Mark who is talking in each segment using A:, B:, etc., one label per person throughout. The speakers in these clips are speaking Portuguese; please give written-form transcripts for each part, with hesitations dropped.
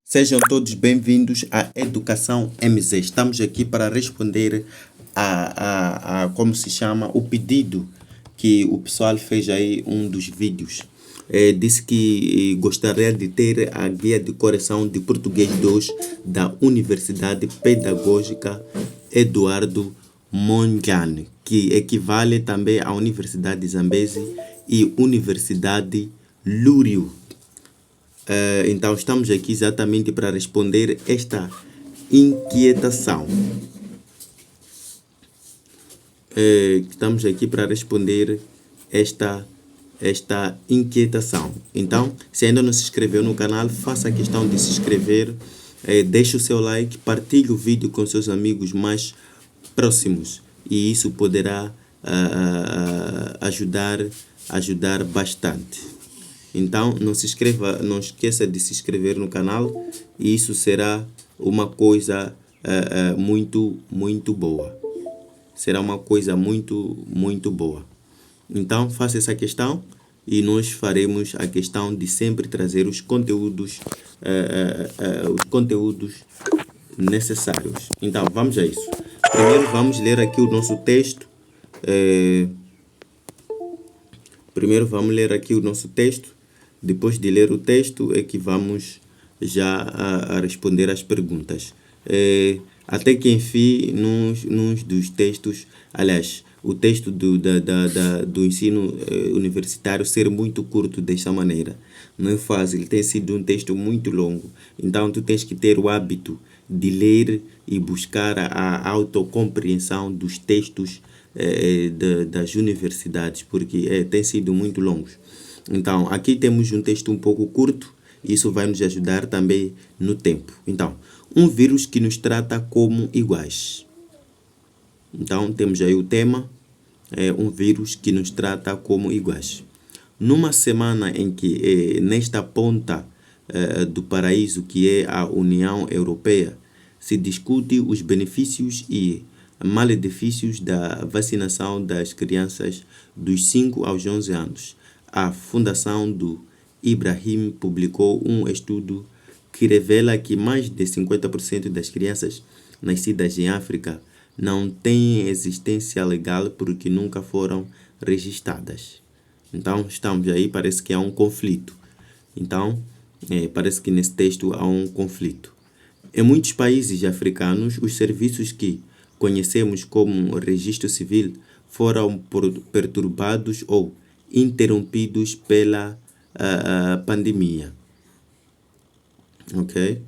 A: Sejam todos bem-vindos à Educação MZ. Estamos aqui para responder como se chama, o pedido que o pessoal fez aí um dos vídeos. Disse que gostaria de ter a guia de correção de português 2 da Universidade Pedagógica Eduardo Mondlane, que equivale também à Universidade Zambezi e Universidade Lúrio. Então estamos aqui exatamente para responder esta inquietação. Estamos aqui para responder esta inquietação. Então, se ainda não se inscreveu no canal, faça a questão de se inscrever, deixe o seu like, partilhe o vídeo com seus amigos mais próximos e isso poderá ajudar bastante. Então, não esqueça de se inscrever no canal e isso será uma coisa muito boa. Será uma coisa muito boa. Então, faça essa questão e nós faremos a questão de sempre trazer os conteúdos necessários. Então, vamos a isso. Primeiro, vamos ler aqui o nosso texto. Depois de ler o texto é que vamos já a responder as perguntas. Até que enfim, num dos textos, aliás, o texto do ensino universitário ser muito curto desta maneira. Não é fácil, tem sido um texto muito longo. Então, tu tens que ter o hábito de ler e buscar a autocompreensão dos textos das universidades, porque tem sido muito longos. Então, aqui temos um texto um pouco curto, isso vai nos ajudar também no tempo. Então, um vírus que nos trata como iguais. Então, temos aí o tema, um vírus que nos trata como iguais. Numa semana em que, nesta ponta do paraíso que é a União Europeia, se discute os benefícios e malefícios da vacinação das crianças dos 5 aos 11 anos. A Fundação do Ibrahim publicou um estudo que revela que mais de 50% das crianças nascidas em África não têm existência legal porque nunca foram registradas. Então, estamos aí, parece que há um conflito. Então, parece que nesse texto há um conflito. Em muitos países africanos, os serviços que conhecemos como registro civil foram perturbados ou interrompidos pela pandemia. Ok?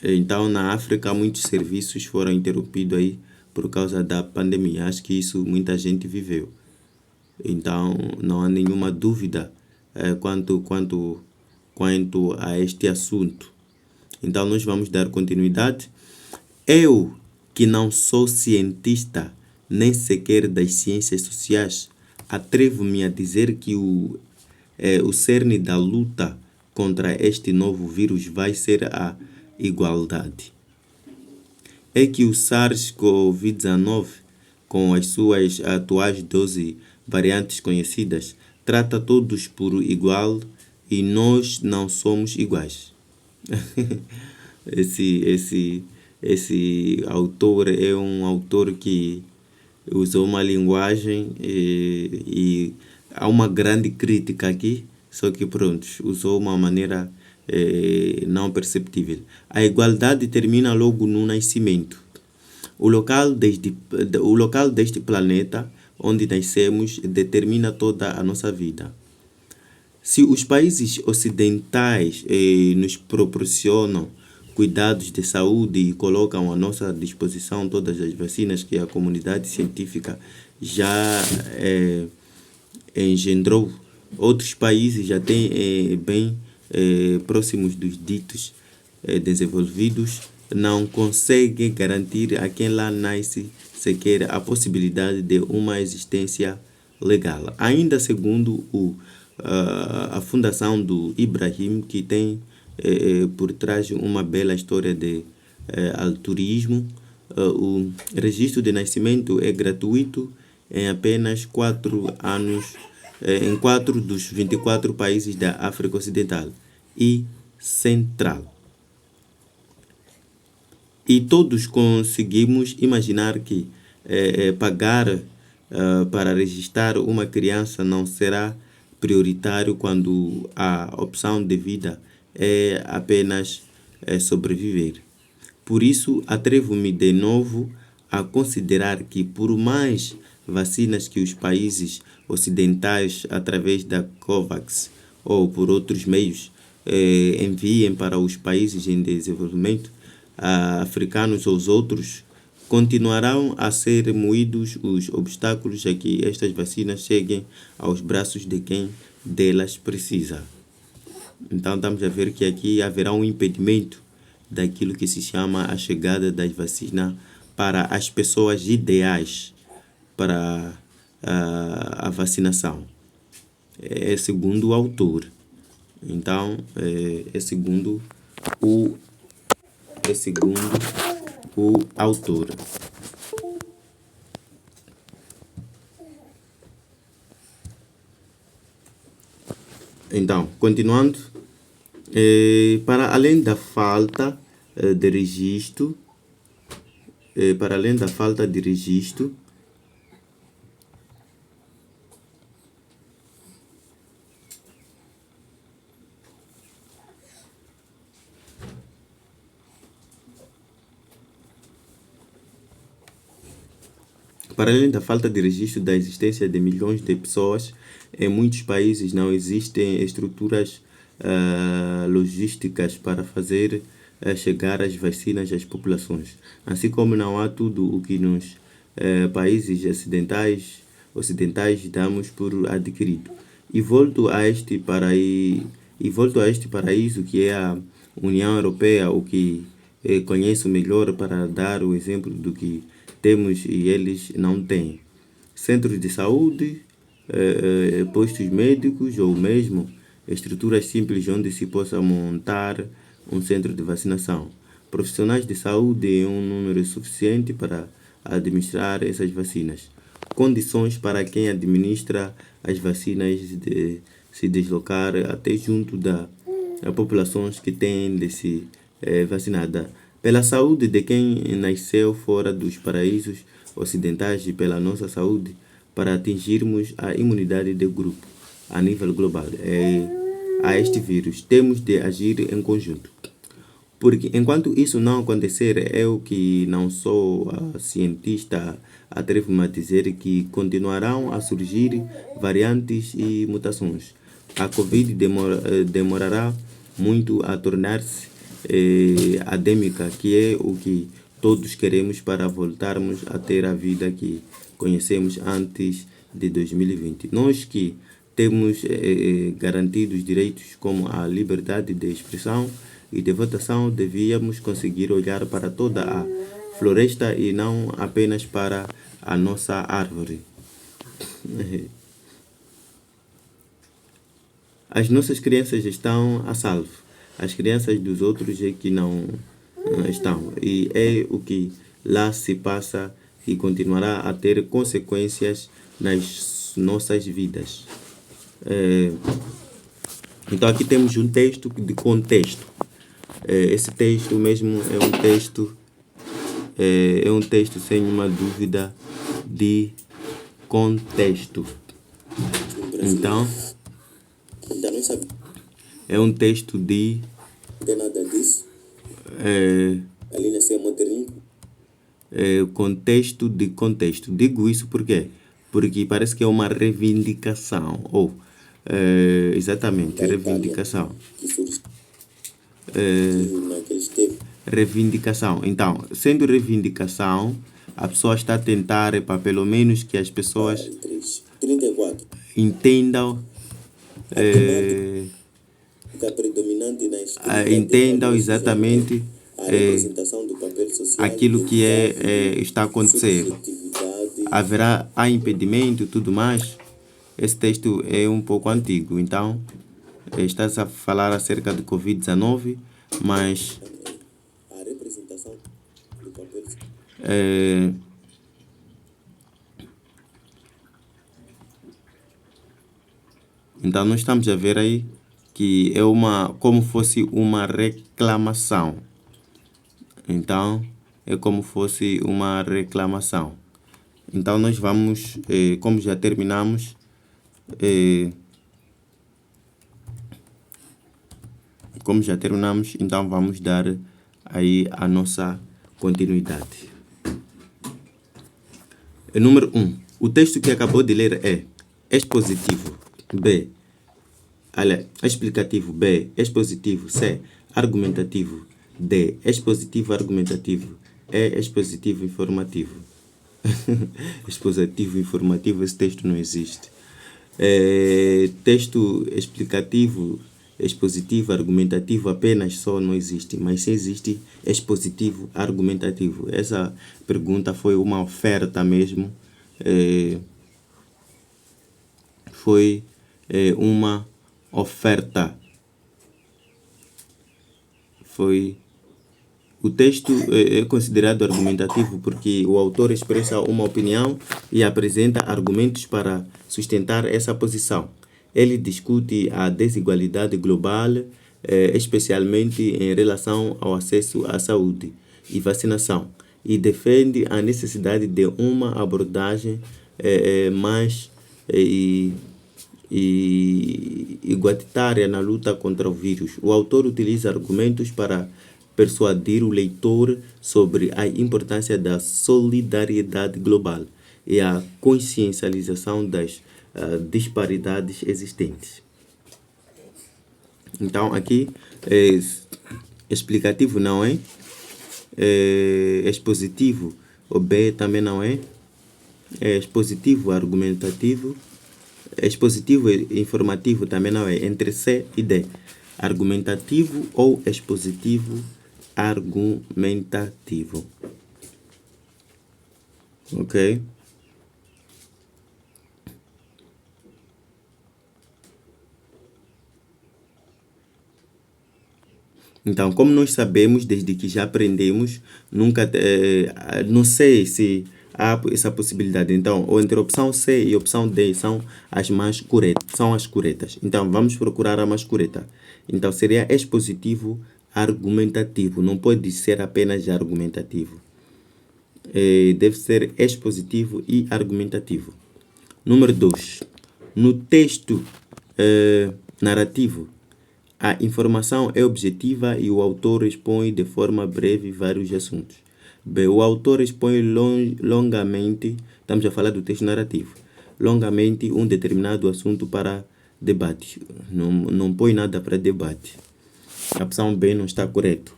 A: Então, na África, muitos serviços foram interrompidos aí por causa da pandemia. Acho que isso muita gente viveu. Então, não há nenhuma dúvida quanto a este assunto. Então, nós vamos dar continuidade. Eu, que não sou cientista, nem sequer das ciências sociais, atrevo-me a dizer que o cerne da luta contra este novo vírus vai ser a igualdade. É que o SARS-CoV-19, com as suas atuais 12 variantes conhecidas, trata todos por igual e nós não somos iguais. Esse autor é um autor que usou uma linguagem e há uma grande crítica aqui, só que pronto, usou uma maneira não perceptível. A igualdade termina logo no nascimento. O local deste planeta onde nascemos determina toda a nossa vida. Se os países ocidentais nos proporcionam cuidados de saúde e colocam à nossa disposição todas as vacinas que a comunidade científica já engendrou, outros países já têm bem próximos dos ditos desenvolvidos, não conseguem garantir a quem lá nasce sequer a possibilidade de uma existência legal. Ainda segundo a Fundação do Ibrahim, que tem por trás uma bela história de altruísmo, o registro de nascimento é gratuito em apenas 4 anos, em 4 dos 24 países da África Ocidental e central. E todos conseguimos imaginar que pagar para registrar uma criança não será prioritário quando a opção de vida é apenas sobreviver. Por isso, atrevo-me de novo a considerar que, por mais vacinas que os países ocidentais, através da COVAX ou por outros meios, enviem para os países em desenvolvimento, africanos ou os outros, continuarão a ser moídos os obstáculos a que estas vacinas cheguem aos braços de quem delas precisa. Então, estamos a ver que aqui haverá um impedimento daquilo que se chama a chegada das vacinas para as pessoas ideais para a vacinação. É segundo o autor. Então, é segundo o autor. Então, continuando, para além da falta de registro, para além da falta de registro, da existência de milhões de pessoas, em muitos países não existem estruturas logísticas para fazer chegar as vacinas às populações. Assim como não há tudo o que nos países ocidentais damos por adquirido. E volto a este paraíso que é a União Europeia, o que conheço melhor para dar o exemplo do que temos e eles não têm. Centros de saúde, postos médicos ou mesmo estruturas simples onde se possa montar um centro de vacinação. Profissionais de saúde em um número suficiente para administrar essas vacinas. Condições para quem administra as vacinas de se deslocar até junto da populações que têm de se vacinada. Pela saúde de quem nasceu fora dos paraísos ocidentais e pela nossa saúde, para atingirmos a imunidade de grupo a nível global a este vírus, temos de agir em conjunto. Porque enquanto isso não acontecer, eu que não sou cientista, atrevo-me a dizer que continuarão a surgir variantes e mutações. A Covid demorará muito a tornar-se endêmica, que é o que todos queremos para voltarmos a ter a vida que conhecemos antes de 2020. Nós que temos garantidos direitos como a liberdade de expressão e de votação, devíamos conseguir olhar para toda a floresta e não apenas para a nossa árvore. As nossas crianças estão a salvo. As crianças dos outros é que não estão. E é o que lá se passa e continuará a ter consequências nas nossas vidas. Então aqui temos um texto de contexto. Esse texto mesmo é um texto sem uma dúvida de contexto. Então, é um texto de contexto de contexto. Digo isso porque parece que é uma reivindicação, ou exatamente, reivindicação. Reivindicação. Então, sendo reivindicação, a pessoa está a tentar para pelo menos que as pessoas entendam entendam exatamente aquilo que está a acontecer. Há impedimento e tudo mais. Esse texto é um pouco antigo, então está a falar acerca do Covid-19, mas então nós estamos a ver aí que é como fosse uma reclamação. Então, é como fosse uma reclamação. Então, nós vamos, como já terminamos, então vamos dar aí a nossa continuidade. Número 1. O texto que acabou de ler é expositivo. B. Explicativo. B. Expositivo. C. Argumentativo. D. Expositivo argumentativo. E. Expositivo informativo. Expositivo informativo, esse texto não existe. Texto explicativo, expositivo, argumentativo apenas só não existe, mas sim existe expositivo argumentativo. Essa pergunta foi uma oferta mesmo, foi uma oferta. O texto é considerado argumentativo porque o autor expressa uma opinião e apresenta argumentos para sustentar essa posição. Ele discute a desigualdade global, especialmente em relação ao acesso à saúde e vacinação, e defende a necessidade de uma abordagem mais igualitária na luta contra o vírus. O autor utiliza argumentos para persuadir o leitor sobre a importância da solidariedade global e a consciencialização das disparidades existentes. Então, aqui, explicativo não é, expositivo, o B também não é, expositivo argumentativo, expositivo informativo também não é, entre C e D. Argumentativo ou expositivo argumentativo. Ok? Então, como nós sabemos, desde que já aprendemos, não sei se há essa possibilidade. Então, ou entre a opção C e a opção D são as mais corretas. Então, vamos procurar a mais correta. Então, seria expositivo argumentativo. Não pode ser apenas argumentativo. Deve ser expositivo e argumentativo. Número 2. No texto narrativo, a informação é objetiva e o autor expõe de forma breve vários assuntos. B. O autor expõe longamente, estamos a falar do texto narrativo, longamente um determinado assunto para debate. Não põe nada para debate. A opção B não está correta.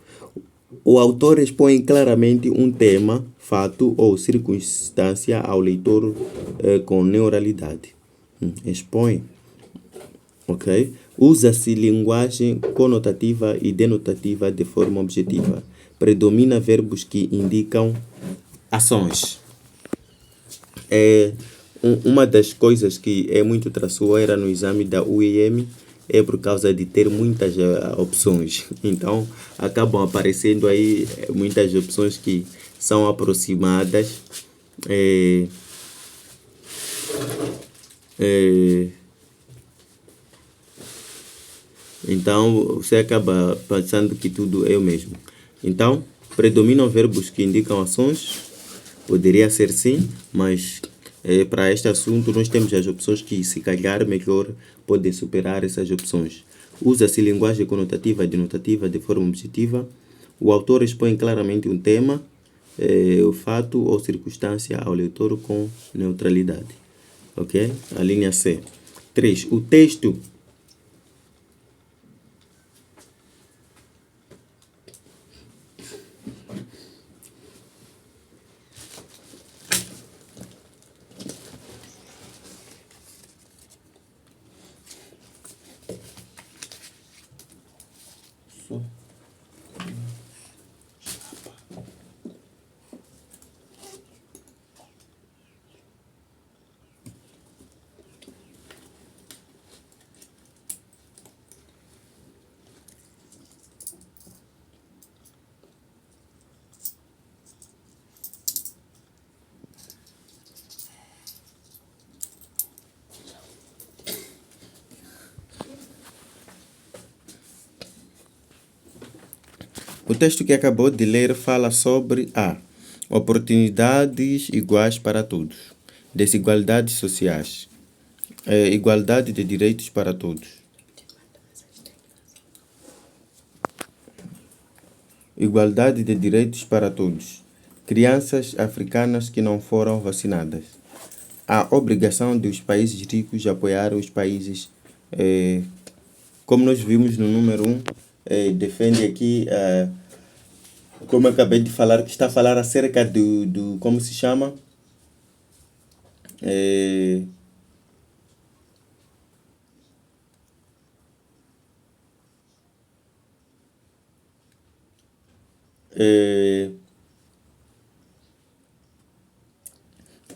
A: O autor expõe claramente um tema, fato ou circunstância ao leitor com neuralidade. Expõe. Ok? Usa-se linguagem conotativa e denotativa de forma objetiva. Predomina verbos que indicam ações. Uma das coisas que é muito traiçoeira no exame da UEM é por causa de ter muitas opções. Então, acabam aparecendo aí muitas opções que são aproximadas. Então, você acaba pensando que tudo é o mesmo. Então, predominam verbos que indicam ações? Poderia ser sim, mas para este assunto nós temos as opções que, se calhar, melhor podem superar essas opções. Usa-se linguagem conotativa e denotativa de forma objetiva. O autor expõe claramente um tema, o fato ou circunstância ao leitor com neutralidade. Ok? A linha C. 3. O texto O texto que acabou de ler fala sobre a oportunidades iguais para todos, desigualdades sociais, igualdade de direitos para todos, igualdade de direitos para todos, crianças africanas que não foram vacinadas, a obrigação dos países ricos de apoiar os países, como nós vimos no número 1, defende aqui, como eu acabei de falar, que está a falar acerca do como se chama?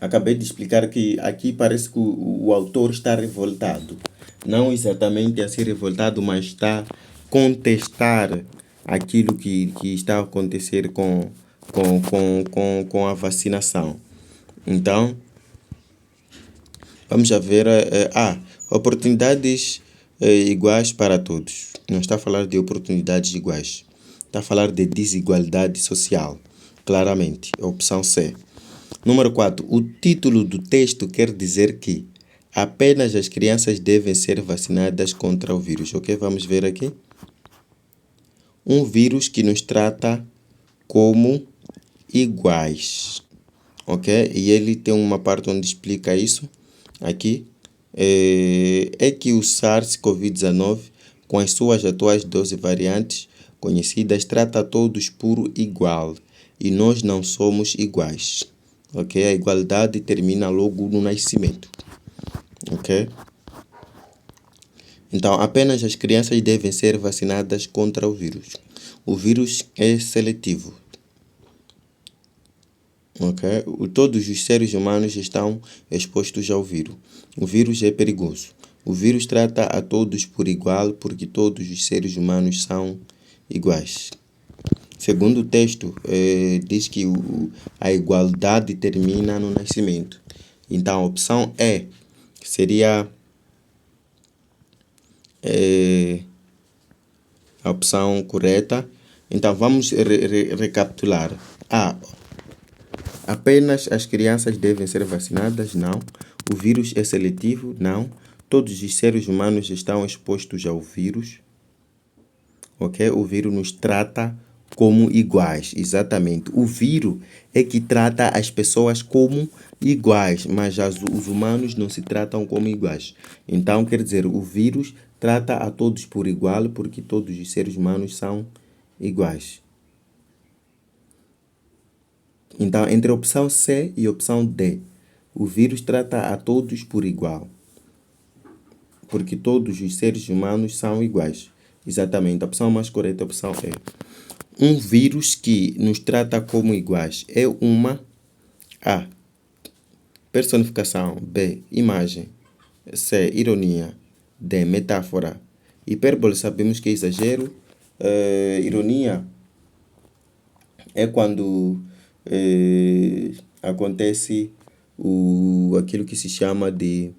A: Acabei de explicar que aqui parece que o autor está revoltado. Não exatamente assim revoltado, mas está a contestar aquilo que está a acontecer com a vacinação. Então, vamos a ver. Oportunidades iguais para todos. Não está a falar de oportunidades iguais. Está a falar de desigualdade social. Claramente. Opção C. Número 4. O título do texto quer dizer que apenas as crianças devem ser vacinadas contra o vírus. Ok? Vamos ver aqui. Um vírus que nos trata como iguais. Ok? E ele tem uma parte onde explica isso. Aqui. É que o SARS-CoV-19, com as suas atuais 12 variantes conhecidas, trata a todos por igual. E nós não somos iguais. Ok? A igualdade termina logo no nascimento. Ok? Então, apenas as crianças devem ser vacinadas contra o vírus. O vírus é seletivo. Ok? Todos os seres humanos estão expostos ao vírus. O vírus é perigoso. O vírus trata a todos por igual, porque todos os seres humanos são iguais. Segundo o texto, diz que a igualdade termina no nascimento. Então, a opção E seria a opção correta. Então, vamos recapitular. Apenas as crianças devem ser vacinadas? Não. O vírus é seletivo? Não. Todos os seres humanos estão expostos ao vírus. Ok? O vírus nos trata como iguais, exatamente. O vírus é que trata as pessoas como iguais, mas os humanos não se tratam como iguais. Então, quer dizer, o vírus trata a todos por igual, porque todos os seres humanos são iguais. Então, entre a opção C e a opção D, o vírus trata a todos por igual, porque todos os seres humanos são iguais. Exatamente, a opção mais correta é a opção E. Um vírus que nos trata como iguais é uma A. Personificação. B. Imagem. C. Ironia. D. Metáfora. Hipérbole sabemos que é exagero. Ironia é quando acontece aquilo que se chama de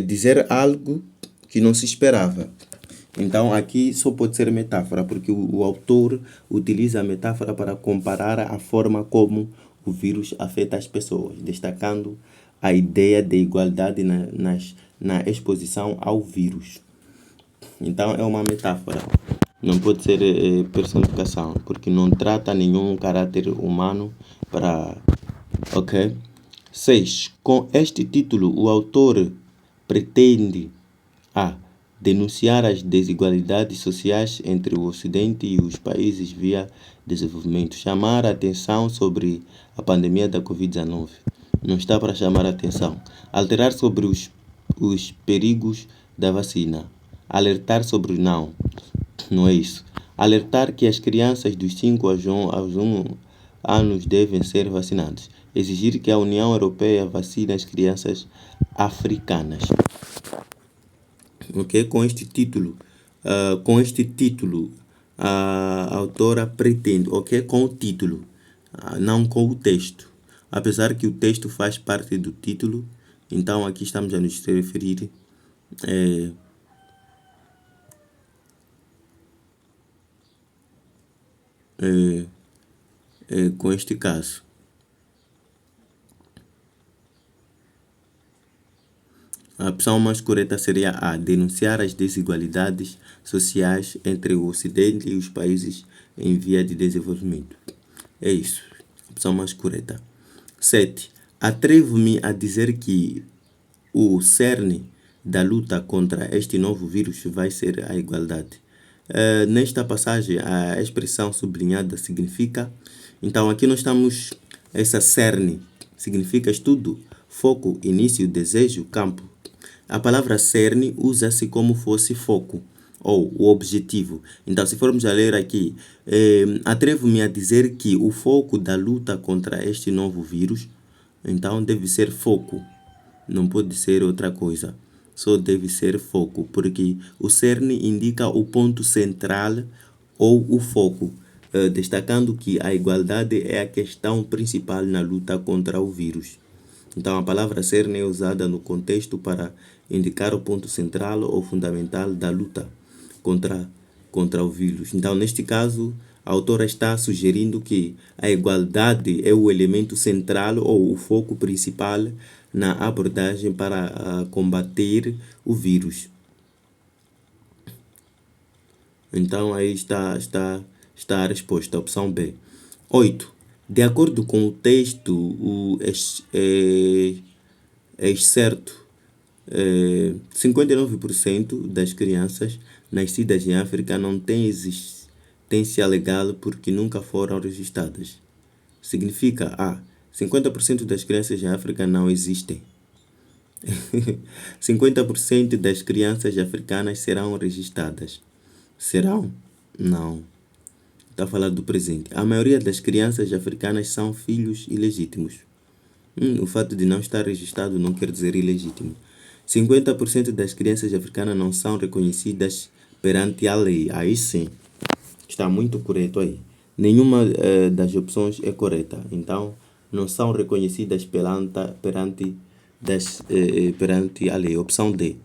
A: dizer algo que não se esperava. Então aqui só pode ser metáfora, porque o autor utiliza a metáfora para comparar a forma como o vírus afeta as pessoas, destacando a ideia de igualdade na exposição ao vírus. Então é uma metáfora, não pode ser personificação, porque não trata nenhum caráter humano para... Ok? 6. Com este título, o autor pretende denunciar as desigualdades sociais entre o Ocidente e os países via desenvolvimento, chamar a atenção sobre a pandemia da Covid-19. Não está para chamar a atenção. Alterar sobre os perigos da vacina. Alertar sobre não é isso. Alertar que as crianças dos 5 aos 1 anos devem ser vacinadas. Exigir que a União Europeia vacine as crianças africanas. Ok? Com este título, a autora pretende, ok? Com o título, não com o texto. Apesar que o texto faz parte do título, então aqui estamos a nos referir com este caso. A opção mais correta seria A, denunciar as desigualdades sociais entre o Ocidente e os países em via de desenvolvimento. É isso, a opção mais correta. 7. Atrevo-me a dizer que o cerne da luta contra este novo vírus vai ser a igualdade. Nesta passagem, a expressão sublinhada significa... Então, aqui nós estamos... Essa cerne significa estudo, foco, início, desejo, campo. A palavra cerne usa-se como fosse foco ou o objetivo. Então, se formos a ler aqui, atrevo-me a dizer que o foco da luta contra este novo vírus, então deve ser foco, não pode ser outra coisa, só deve ser foco, porque o cerne indica o ponto central ou o foco, destacando que a igualdade é a questão principal na luta contra o vírus. Então, a palavra cerne é usada no contexto para indicar o ponto central ou fundamental da luta contra o vírus. Então, neste caso, a autora está sugerindo que a igualdade é o elemento central ou o foco principal na abordagem para combater o vírus. Então, aí está a resposta, a opção B. 8. De acordo com o texto, o excerto, 59% das crianças nascidas em África não têm existência legal porque nunca foram registradas. Significa A. 50% das crianças em África não existem. 50% das crianças africanas serão registradas. Serão? Não. Está falando do presente. A maioria das crianças africanas são filhos ilegítimos. O fato de não estar registrado não quer dizer ilegítimo. 50% das crianças africanas não são reconhecidas perante a lei. Aí sim, está muito correto aí. Nenhuma das opções é correta. Então, não são reconhecidas perante a lei. Opção D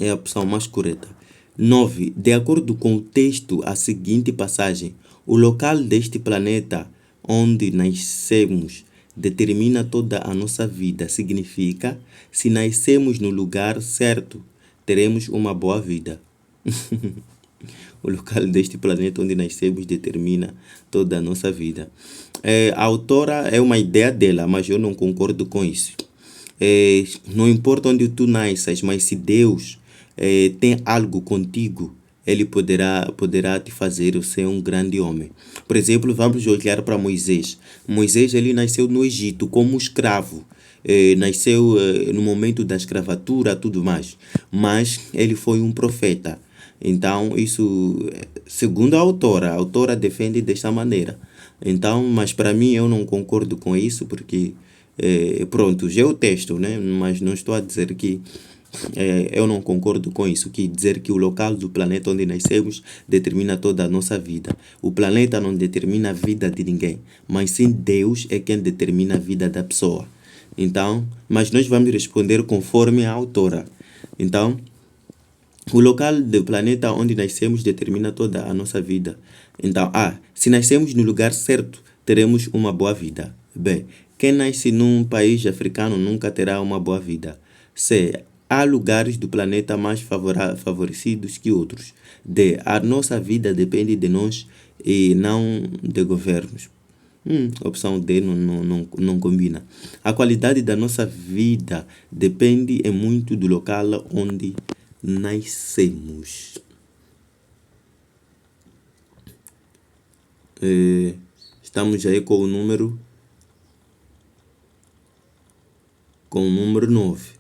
A: é a opção mais correta. 9. De acordo com o texto, a seguinte passagem: o local deste planeta onde nascemos determina toda a nossa vida. Significa, se nascemos no lugar certo, teremos uma boa vida. O local deste planeta onde nascemos determina toda a nossa vida. A autora é uma ideia dela, mas eu não concordo com isso. Não importa onde tu nasças, mas se Deus tem algo contigo, ele poderá te fazer ser um grande homem. Por exemplo, vamos olhar para Moisés. Moisés, ele nasceu no Egito como escravo. Nasceu no momento da escravatura, tudo mais. Mas ele foi um profeta. Então, isso, segundo a autora defende desta maneira. Então, mas para mim, eu não concordo com isso, porque, pronto, já é o texto, né? Mas não estou a dizer que eu não concordo com isso, que dizer que o local do planeta onde nascemos determina toda a nossa vida. O planeta não determina a vida de ninguém, mas sim Deus é quem determina a vida da pessoa. Então, mas nós vamos responder conforme a autora. Então, o local do planeta onde nascemos determina toda a nossa vida. Então, A. Se nascemos no lugar certo, teremos uma boa vida. B. Quem nasce num país africano nunca terá uma boa vida. C. Há lugares do planeta mais favorecidos que outros. D. A nossa vida depende de nós e não de governos. Opção D não combina. A qualidade da nossa vida depende muito do local onde nascemos. Estamos aí com o número 9.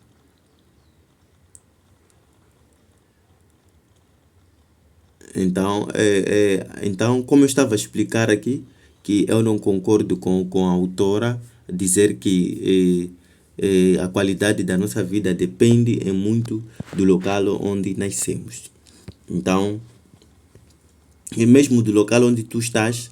A: Então, como eu estava a explicar aqui, que eu não concordo com a autora dizer que a qualidade da nossa vida depende muito do local onde nascemos. Então, e mesmo do local onde tu estás,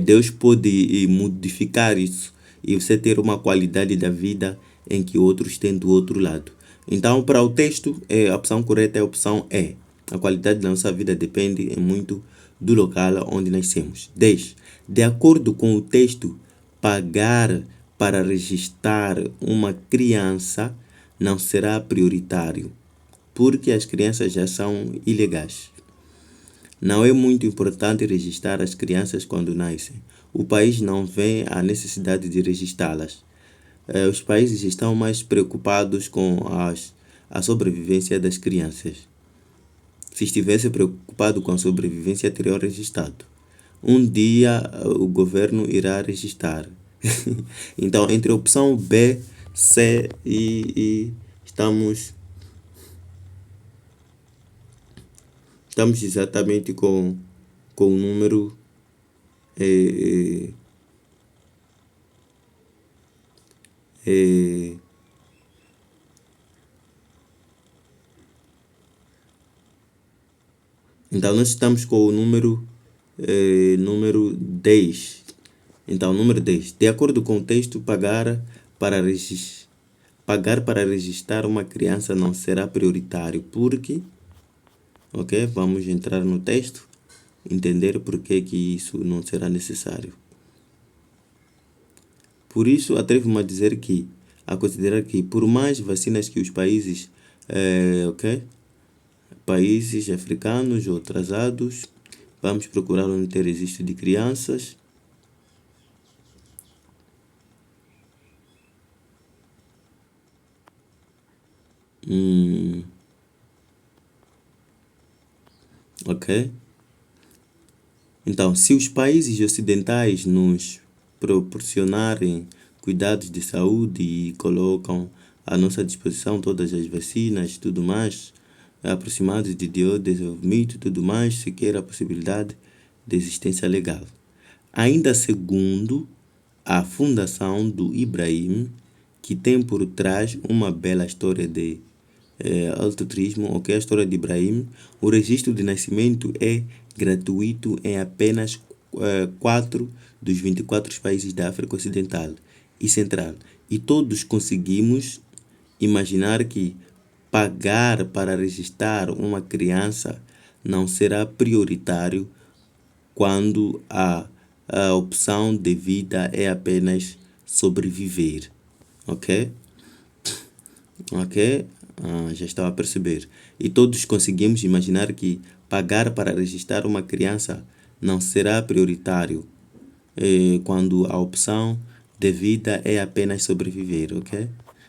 A: Deus pode modificar isso e você ter uma qualidade da vida em que outros têm do outro lado. Então, para o texto, a opção correta é a opção E. A qualidade da nossa vida depende muito do local onde nascemos. 10. De acordo com o texto, pagar para registrar uma criança não será prioritário, porque as crianças já são ilegais. Não é muito importante registrar as crianças quando nascem. O país não vê a necessidade de registrá-las. Os países estão mais preocupados com a sobrevivência das crianças. Se estivesse preocupado com a sobrevivência, teriam registrado. Um dia o governo irá registrar. Então, entre a opção B, C e estamos exatamente com o número então nós estamos com o número 10. Então, número 10. De acordo com o texto, pagar para registrar uma criança não será prioritário, porque, ok, vamos entrar no texto, entender por que isso não será necessário. Por isso, atrevo-me a considerar que, por mais vacinas que os países, países africanos ou atrasados, vamos procurar onde ter registro de crianças. Ok? Então, se os países ocidentais nos proporcionarem cuidados de saúde e colocam à nossa disposição todas as vacinas e tudo mais, aproximados de desenvolvimento e tudo mais, sequer a possibilidade de existência legal. Ainda segundo a fundação do Ibrahim, que tem por trás uma bela história de altruísmo, ok? A história de Ibrahim, o registro de nascimento é gratuito em apenas 4 dos 24 países da África Ocidental e Central. E todos conseguimos imaginar que pagar para registrar uma criança não será prioritário quando a opção de vida é apenas sobreviver. Ok? Ok? Já estava a perceber. E todos conseguimos imaginar que pagar para registrar uma criança não será prioritário quando a opção de vida é apenas sobreviver, ok?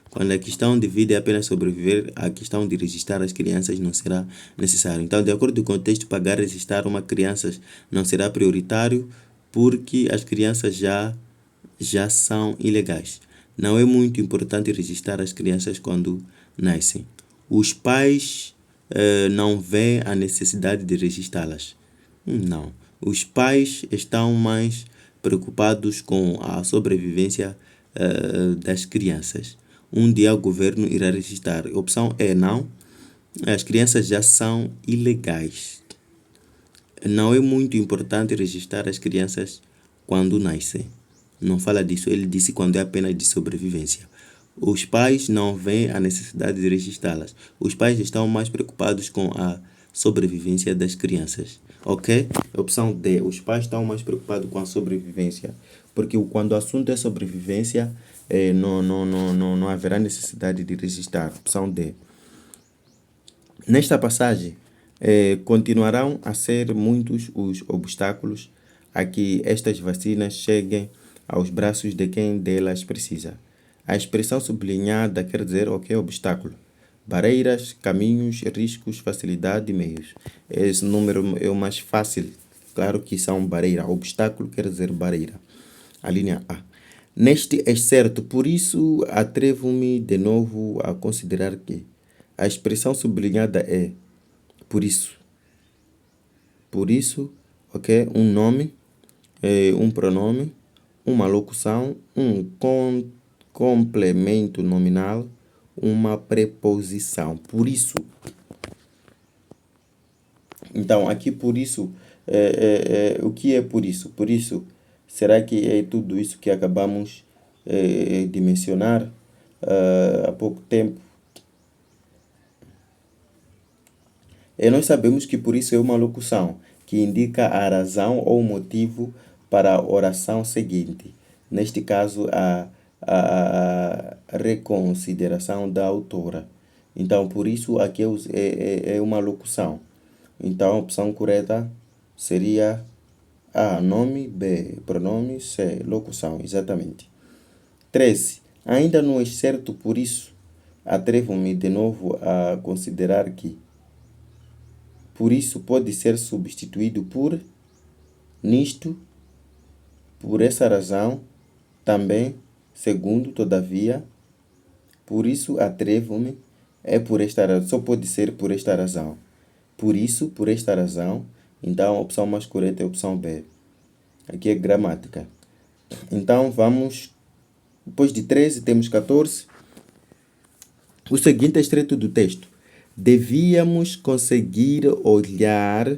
A: Quando a questão de vida é apenas sobreviver, a questão de registrar as crianças não será necessário. Então, de acordo com o texto, pagar para registrar uma criança não será prioritário porque as crianças já são ilegais. Não é muito importante registrar as crianças quando nascem. Os pais não veem a necessidade de registrá-las. Não. Os pais estão mais preocupados com a sobrevivência das crianças. Um dia o governo irá registrar. A opção é não. As crianças já são ilegais. Não é muito importante registrar as crianças quando nascem. Não fala disso, ele disse quando é apenas de sobrevivência. Os pais não veem a necessidade de registrá-las. Os pais estão mais preocupados com a sobrevivência das crianças. Ok? Opção D. Os pais estão mais preocupados com a sobrevivência. Porque quando o assunto é sobrevivência, não haverá necessidade de registrar. Opção D. Nesta passagem, continuarão a ser muitos os obstáculos a que estas vacinas cheguem aos braços de quem delas precisa. A expressão sublinhada quer dizer obstáculo. Barreiras, caminhos, riscos, facilidade e meios. Esse número é o mais fácil. Claro que são barreira. Obstáculo quer dizer barreira. A linha A. Neste excerto, por isso, atrevo-me de novo a considerar que a expressão sublinhada é por isso. Por isso, ok? Um nome, um pronome, uma locução, um complemento nominal, uma preposição. Por isso. Então, aqui por isso, o que é por isso? Por isso, será que é tudo isso que acabamos de mencionar há pouco tempo? E nós sabemos que por isso é uma locução que indica a razão ou motivo para a oração seguinte. Neste caso, a reconsideração da autora. Então, por isso, aqui é uma locução. Então, a opção correta seria A, nome, B, pronome, C, locução, exatamente. 13. Ainda não é certo, por isso, atrevo-me de novo a considerar que por isso pode ser substituído por nisto, por essa razão, também, segundo, todavia, por isso atrevo-me, é por esta razão, só pode ser por esta razão. Por isso, por esta razão, então a opção mais correta é a opção B. Aqui é gramática. Então vamos, depois de 13 temos 14. O seguinte extrato do texto. Devíamos conseguir olhar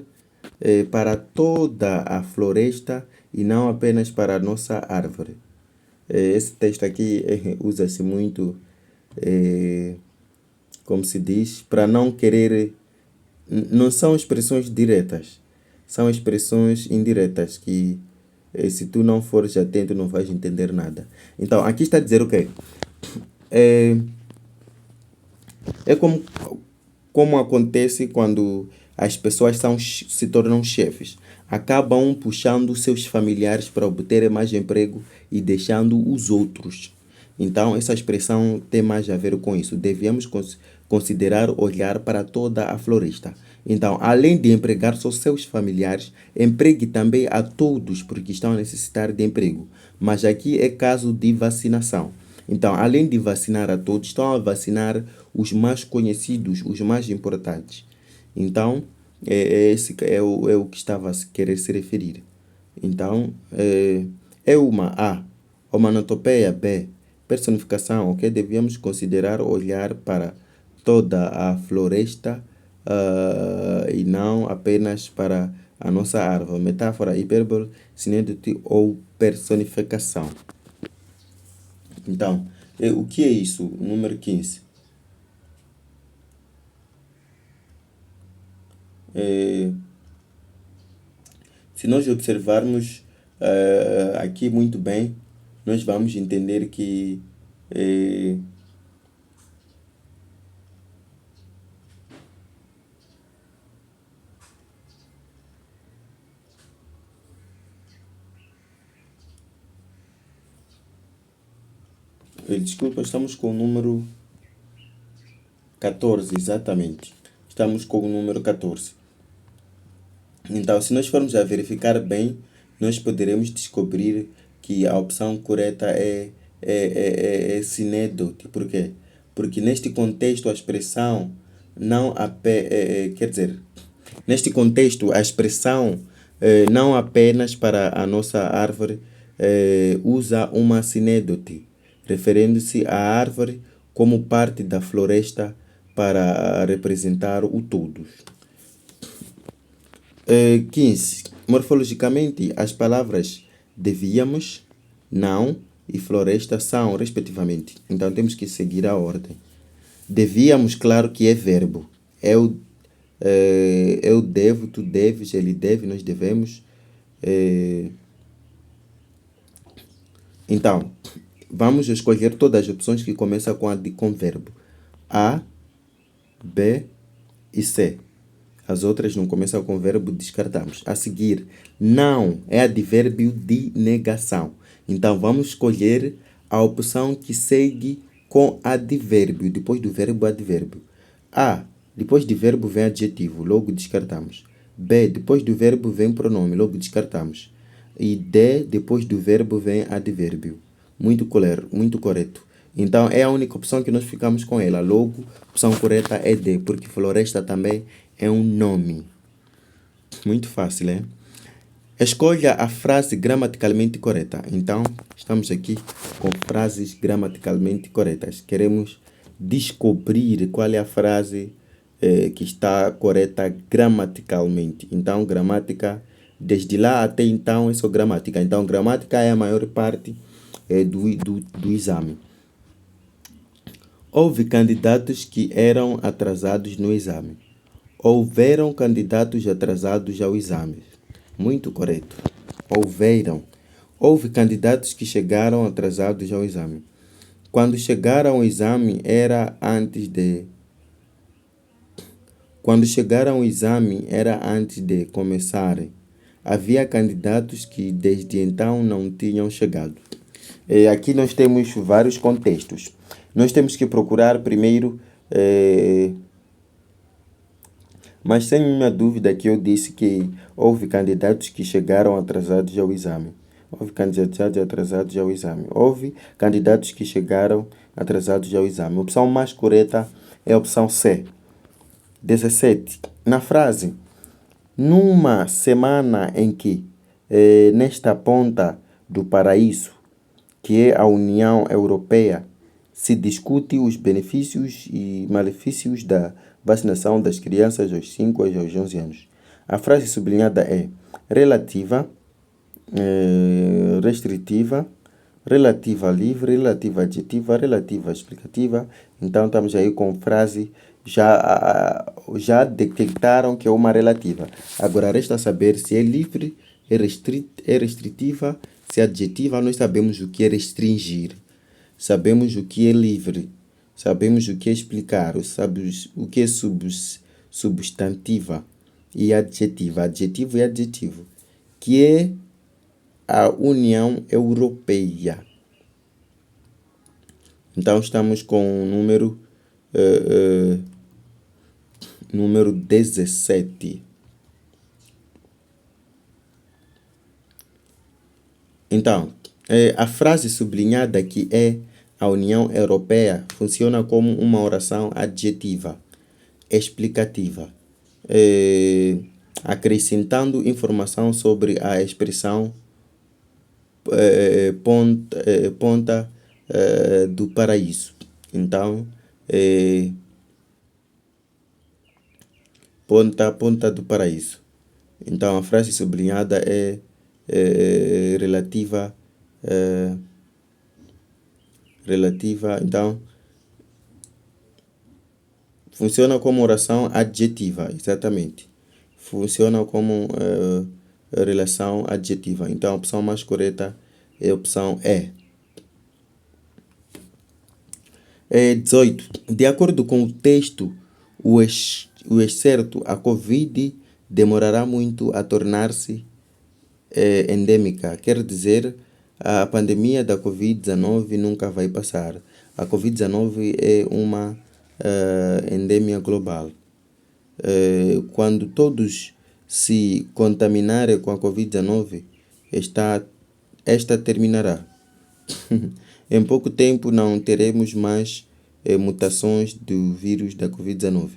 A: para toda a floresta e não apenas para a nossa árvore. Esse texto aqui usa-se muito, como se diz, para não querer. Não são expressões diretas, são expressões indiretas que se tu não fores atento não vais entender nada. Então, aqui está a dizer o quê? É como acontece quando as pessoas se tornam chefes. Acabam puxando seus familiares para obterem mais emprego e deixando os outros. Então, essa expressão tem mais a ver com isso. Devemos considerar olhar para toda a floresta. Então, além de empregar só seus familiares, empregue também a todos, porque estão a necessitar de emprego. Mas aqui é caso de vacinação. Então, além de vacinar a todos, estão a vacinar os mais conhecidos, os mais importantes. Então, esse é o que estava a querer se referir. Então, é uma A. Onomatopeia B. Personificação, ok? Devíamos considerar olhar para toda a floresta e não apenas para a nossa árvore. Metáfora, hipérbole, sinêdote ou personificação. Então, o que é isso? Número 15. Se nós observarmos aqui muito bem, nós vamos entender que desculpa, estamos com o número 14, exatamente. Estamos com o número 14. Então, se nós formos a verificar bem, nós poderemos descobrir que a opção correta é sinédote. Por quê? Porque neste contexto a expressão não quer dizer, neste contexto a expressão não apenas para a nossa árvore usa uma sinédote, referindo-se à árvore como parte da floresta para representar o todo. 15. Morfologicamente, as palavras devíamos, não e floresta são, respectivamente. Então, temos que seguir a ordem. Devíamos, claro que é verbo. Eu devo, tu deves, ele deve, nós devemos. Então, vamos escolher todas as opções que começam com verbo. A, B e C. As outras não começam com verbo, descartamos. A seguir, não é advérbio de negação. Então, vamos escolher a opção que segue com advérbio. Depois do verbo, advérbio. A, depois de verbo vem adjetivo, logo descartamos. B, depois do verbo vem pronome, logo descartamos. E D, depois do verbo vem advérbio. Muito correto. Então, é a única opção que nós ficamos com ela. Logo, a opção correta é D, porque floresta também é um nome. Muito fácil, né? Escolha a frase gramaticalmente correta. Então, estamos aqui com frases gramaticalmente corretas. Queremos descobrir qual é a frase que está correta gramaticalmente. Então, gramática, desde lá até então, é só gramática. Então, gramática é a maior parte do exame. Houve candidatos que eram atrasados no exame. Houveram candidatos atrasados ao exame. Muito correto. Houveram. Houve candidatos que chegaram atrasados ao exame. Quando chegaram ao exame era antes de. Quando chegaram ao exame era antes de começarem. Havia candidatos que desde então não tinham chegado. Aqui nós temos vários contextos. Nós temos que procurar primeiro, mas sem nenhuma dúvida que eu disse que houve candidatos que chegaram atrasados ao exame. Houve candidatos atrasados ao exame. Houve candidatos que chegaram atrasados ao exame. A opção mais correta é a opção C. 17. Na frase, numa semana em que, nesta ponta do paraíso, que é a União Europeia, se discute os benefícios e malefícios da vacinação das crianças aos 5 aos 11 anos. A frase sublinhada é relativa, restritiva, relativa livre, relativa adjetiva, relativa explicativa. Então estamos aí com frase, já detectaram que é uma relativa. Agora resta saber se é livre, é restritiva, se é adjetiva. Nós sabemos o que é restringir, sabemos o que é livre, sabemos o que é explicar, sabemos o que é substantiva e adjetiva. Adjetivo e adjetivo, que é a União Europeia. Então estamos com o número 17. Então, a frase sublinhada que é a União Europeia funciona como uma oração adjetiva, explicativa, acrescentando informação sobre a expressão ponta do paraíso. Então, ponta do paraíso. Então, a frase sublinhada é relativa, então, funciona como oração adjetiva, exatamente. Funciona como relação adjetiva. Então, a opção mais correta é a opção E. 18. De acordo com o texto, o excerto, a Covid demorará muito a tornar-se endêmica. Quer dizer, a pandemia da Covid-19 nunca vai passar. A Covid-19 é uma endemia global. Quando todos se contaminarem com a Covid-19, esta terminará. Em pouco tempo não teremos mais mutações do vírus da Covid-19.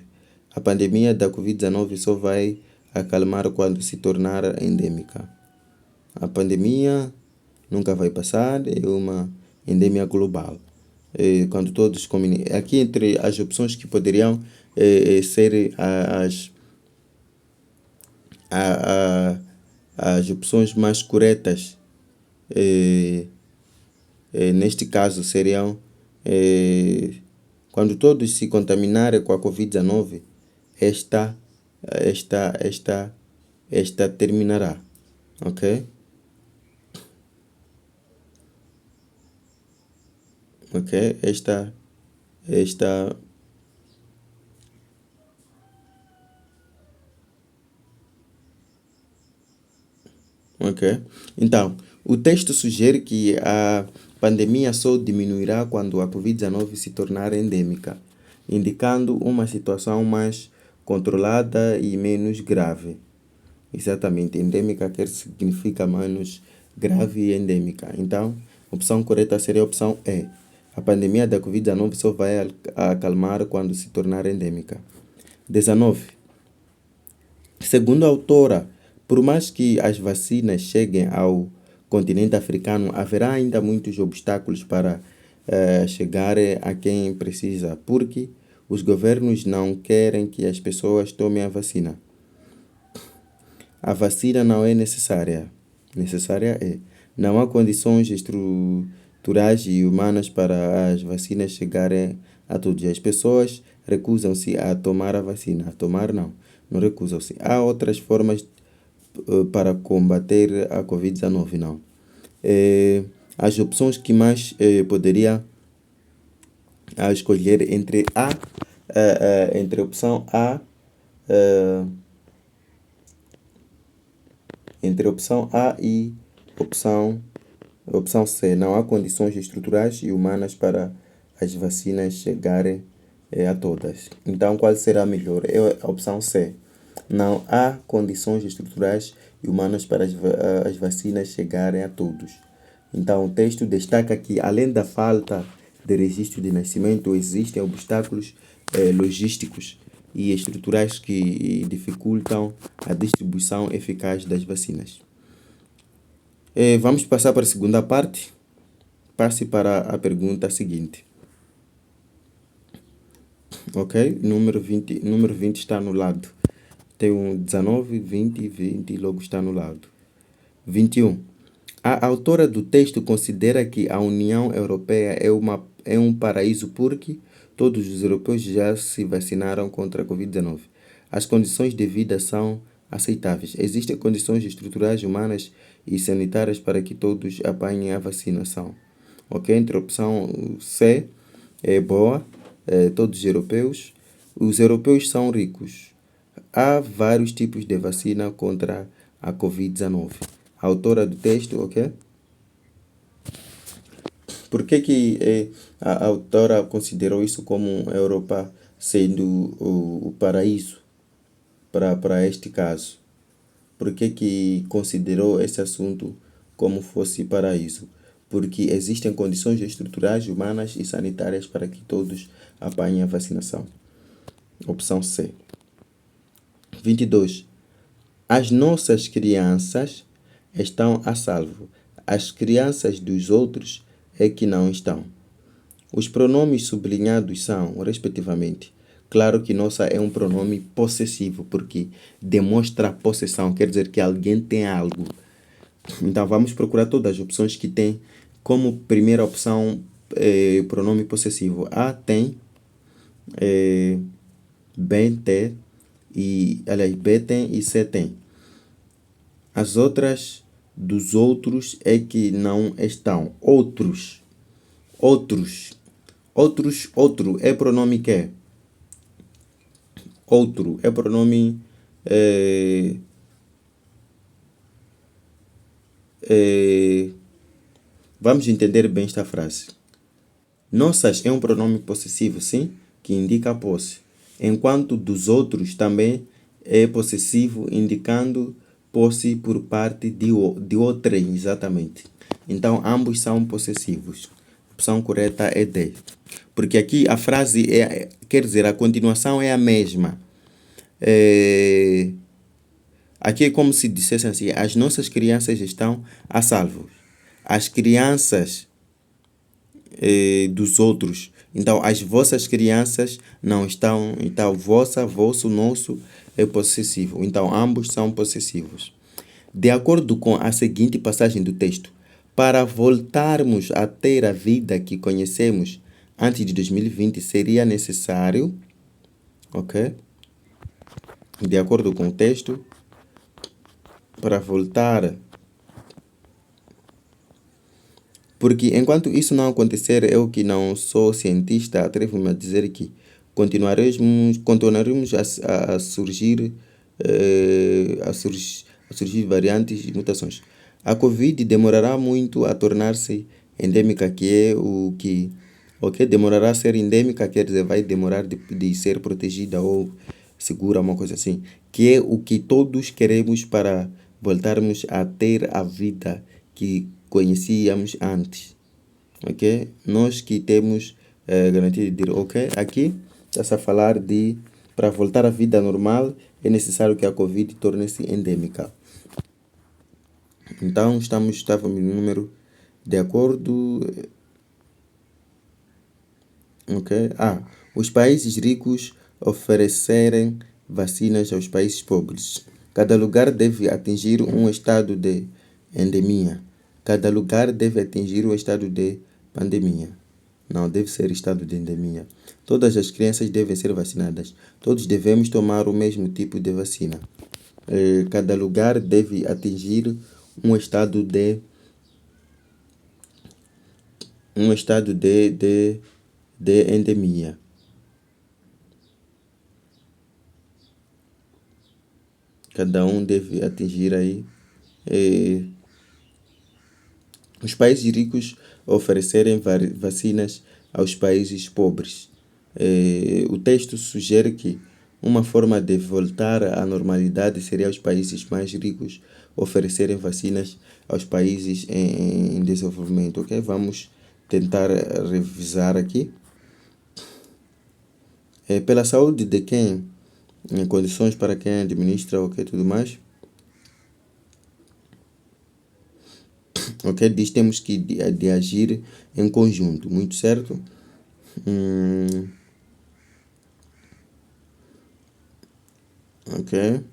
A: A pandemia da Covid-19 só vai acalmar quando se tornar endêmica. A pandemia nunca vai passar, é uma endemia global. Quando todos aqui entre as opções que poderiam ser as opções mais corretas, neste caso seriam quando todos se contaminarem com a Covid-19, esta terminará, ok? Ok, esta ok. Então, o texto sugere que a pandemia só diminuirá quando a Covid-19 se tornar endêmica, indicando uma situação mais controlada e menos grave. Exatamente, endêmica significa menos grave e endêmica. Então, a opção correta seria a opção E. A pandemia da Covid-19 só vai acalmar quando se tornar endêmica. 19. Segundo a autora, por mais que as vacinas cheguem ao continente africano, haverá ainda muitos obstáculos para chegar a quem precisa, porque os governos não querem que as pessoas tomem a vacina. A vacina não é necessária. Necessária é. Não há condições estruturais e humanas para as vacinas chegarem a todos. As pessoas recusam-se a tomar a vacina. A tomar não. Não recusam-se. Há outras formas para combater a Covid-19, não. As opções que mais poderia escolher entre a opção A, entre a opção A e opção C. Não há condições estruturais e humanas para as vacinas chegarem a todas. Então, qual será a melhor? É a opção C. Não há condições estruturais e humanas para as vacinas chegarem a todos. Então, o texto destaca que, além da falta de registro de nascimento, existem obstáculos logísticos e estruturais que dificultam a distribuição eficaz das vacinas. Vamos passar para a segunda parte. Passe para a pergunta seguinte. Ok? Número 20 está no lado. Tem um 19, 20 e 20 logo está no lado. 21. A autora do texto considera que a União Europeia é um paraíso porque todos os europeus já se vacinaram contra a Covid-19. As condições de vida são aceitáveis. Existem condições estruturais, humanas e sanitárias para que todos apanhem a vacinação. Ok? Entre a opção C é boa, todos os europeus. Os europeus são ricos. Há vários tipos de vacina contra a Covid-19. A autora do texto, ok? Por que a autora considerou isso como a Europa sendo o paraíso para este caso? Por que considerou esse assunto como fosse paraíso? Porque existem condições estruturais, humanas e sanitárias para que todos apanhem a vacinação. Opção C. 22. As nossas crianças estão a salvo. As crianças dos outros é que não estão. Os pronomes sublinhados são, respectivamente, claro que nossa é um pronome possessivo, porque demonstra possessão, quer dizer que alguém tem algo. Então vamos procurar todas as opções que tem como primeira opção pronome possessivo. A tem, B tem, B tem e C tem. As outras dos outros é que não estão. Outros. Outro é pronome que? Outro é pronome vamos entender bem esta frase. Nossas é um pronome possessivo, sim, que indica a posse. Enquanto dos outros também é possessivo, indicando posse por parte de outrem, exatamente. Então, ambos são possessivos. A opção correta é D. Porque aqui a frase quer dizer, a continuação é a mesma. Aqui é como se dissesse assim, as nossas crianças estão a salvo. As crianças dos outros. Então, as vossas crianças não estão. Então, vosso, nosso é possessivo. Então, ambos são possessivos. De acordo com a seguinte passagem do texto, para voltarmos a ter a vida que conhecemos antes de 2020, seria necessário, ok? De acordo com o texto, para voltar. Porque enquanto isso não acontecer, eu que não sou cientista, atrevo-me a dizer que continuaremos a surgir variantes e mutações. A Covid demorará muito a tornar-se endêmica, que é o que... Ok? Demorará a ser endêmica, quer dizer, vai demorar de ser protegida ou segura, uma coisa assim. Que é o que todos queremos para voltarmos a ter a vida que conhecíamos antes. Ok? Nós que temos garantia de dizer, ok, aqui está-se a falar de para voltar à vida normal é necessário que a Covid torne-se endêmica. Então estávamos no número de acordo. Ok? Os países ricos oferecerem vacinas aos países pobres. Cada lugar deve atingir um estado de endemia. Cada lugar deve atingir o estado de pandemia. Não, deve ser estado de endemia. Todas as crianças devem ser vacinadas. Todos devemos tomar o mesmo tipo de vacina. Cada lugar deve atingir um estado de endemia. Cada um deve atingir aí. Os países ricos oferecerem vacinas aos países pobres. O texto sugere que uma forma de voltar à normalidade seria os países mais ricos oferecerem vacinas aos países em desenvolvimento. Ok? Vamos tentar revisar aqui. Pela saúde de quem, em condições para quem administra, ok, tudo mais. Ok, diz temos que de agir em conjunto, muito certo? Ok.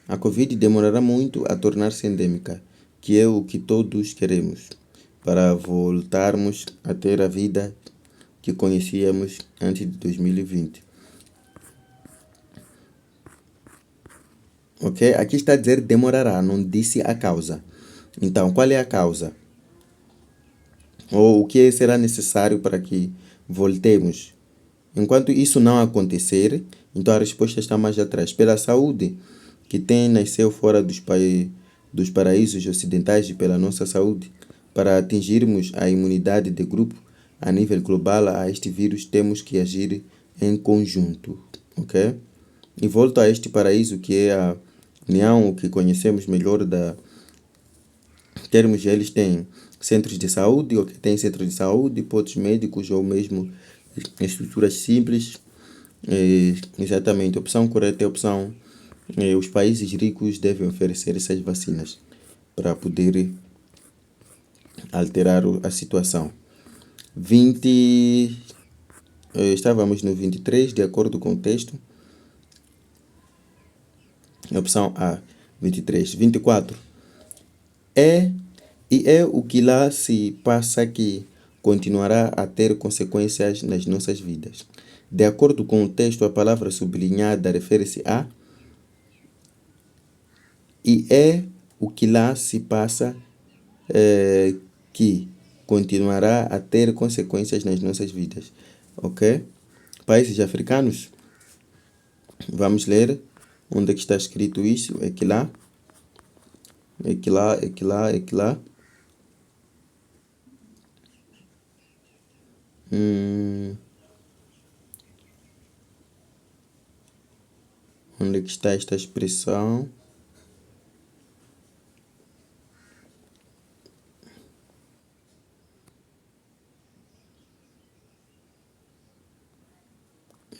A: A Covid demorará muito a tornar-se endêmica, que é o que todos queremos, para voltarmos a ter a vida que conhecíamos antes de 2020. Ok? Aqui está a dizer demorará, não disse a causa. Então, qual é a causa? Ou o que será necessário para que voltemos? Enquanto isso não acontecer, então a resposta está mais atrás. Pela saúde que nasceu fora dos paraísos ocidentais e pela nossa saúde, para atingirmos a imunidade de grupo a nível global a este vírus, temos que agir em conjunto. Ok? E volto a este paraíso que é a união, o que conhecemos melhor da termos, eles têm centros de saúde, ou que têm centros de saúde, postos médicos ou mesmo estruturas simples. Exatamente, a opção correta é a opção. Os países ricos devem oferecer essas vacinas para poder alterar a situação. Estávamos no 23, de acordo com o texto. Opção A, 23. 24. É o que lá se passa que continuará a ter consequências nas nossas vidas. De acordo com o texto, a palavra sublinhada refere-se a e é o que lá se passa que continuará a ter consequências nas nossas vidas. Ok? Países africanos. Vamos ler onde é que está escrito isso. É que lá. É que lá, é que lá, é que lá. Onde é que está esta expressão?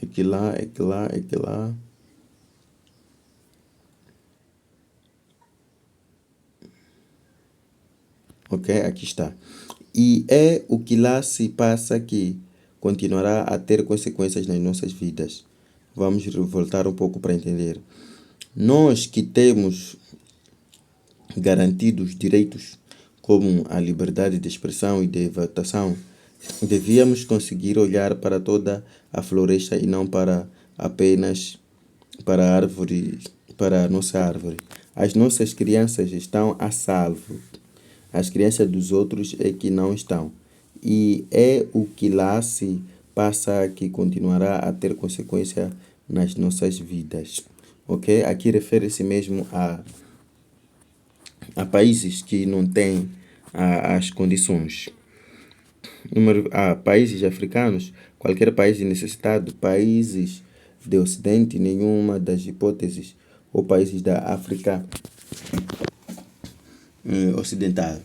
A: É que lá, é que lá, é que lá. Ok, aqui está. E é o que lá se passa que continuará a ter consequências nas nossas vidas. Vamos voltar um pouco para entender. Nós que temos garantidos direitos como a liberdade de expressão e de votação, devíamos conseguir olhar para toda a floresta e não para apenas para a árvore, para a nossa árvore. As nossas crianças estão a salvo. As crianças dos outros é que não estão. E é o que lá se passa que continuará a ter consequência nas nossas vidas. Ok? Aqui refere-se mesmo a países que não têm as condições. Número A, países africanos, qualquer país necessitado, países do Ocidente, nenhuma das hipóteses, ou países da África Ocidental.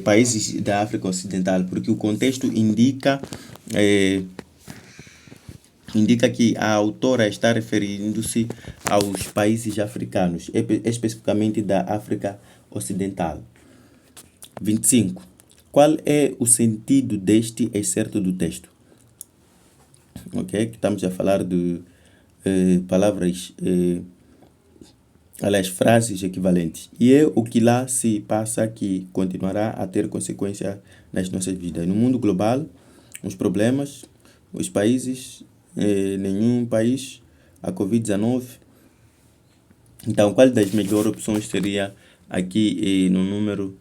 A: Países da África Ocidental, porque o contexto indica que a autora está referindo-se aos países africanos, especificamente da África Ocidental. 25. Qual é o sentido deste excerto do texto? Ok? Estamos a falar de palavras, aliás, frases equivalentes. E é o que lá se passa que continuará a ter consequência nas nossas vidas. No mundo global, os problemas os países, nenhum país, a Covid-19. Então, qual das melhores opções seria aqui no número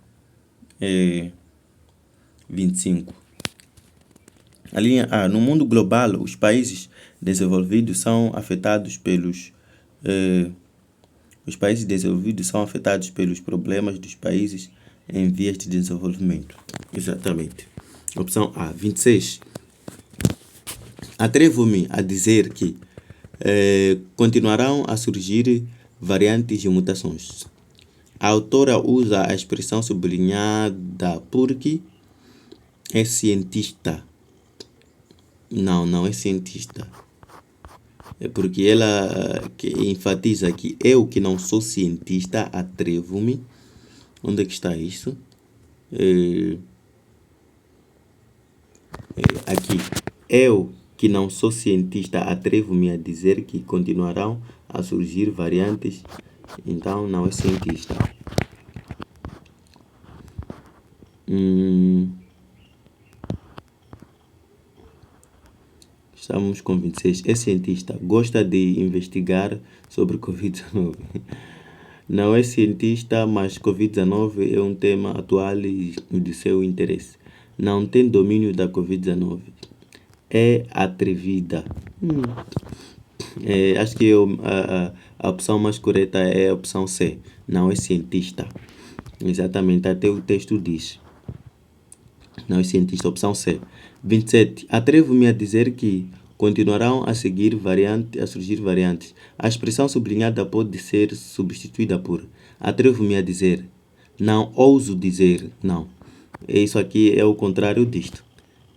A: 25? A linha A. No mundo global, os países desenvolvidos são afetados pelos problemas dos países em vias de desenvolvimento. Exatamente. Opção A. 26. Atrevo-me a dizer que continuarão a surgir variantes e mutações. A autora usa a expressão sublinhada porque é cientista. Não é cientista. É porque ela enfatiza que eu, que não sou cientista, atrevo-me. Onde é que está isso? Aqui. Eu, que não sou cientista, atrevo-me a dizer que continuarão a surgir variantes. Então, não é cientista. Estamos com 26. É cientista. Gosta de investigar sobre Covid-19. Não é cientista, mas Covid-19 é um tema atual e de seu interesse. Não tem domínio da Covid-19. É atrevida. Acho que a opção mais correta é a opção C. Não é cientista. Exatamente, até o texto diz. Não é cientista, opção C. 27. Atrevo-me a dizer que continuarão a surgir variantes. A expressão sublinhada pode ser substituída por atrevo-me a dizer. Não ouso dizer. Não. Isso aqui é o contrário disto.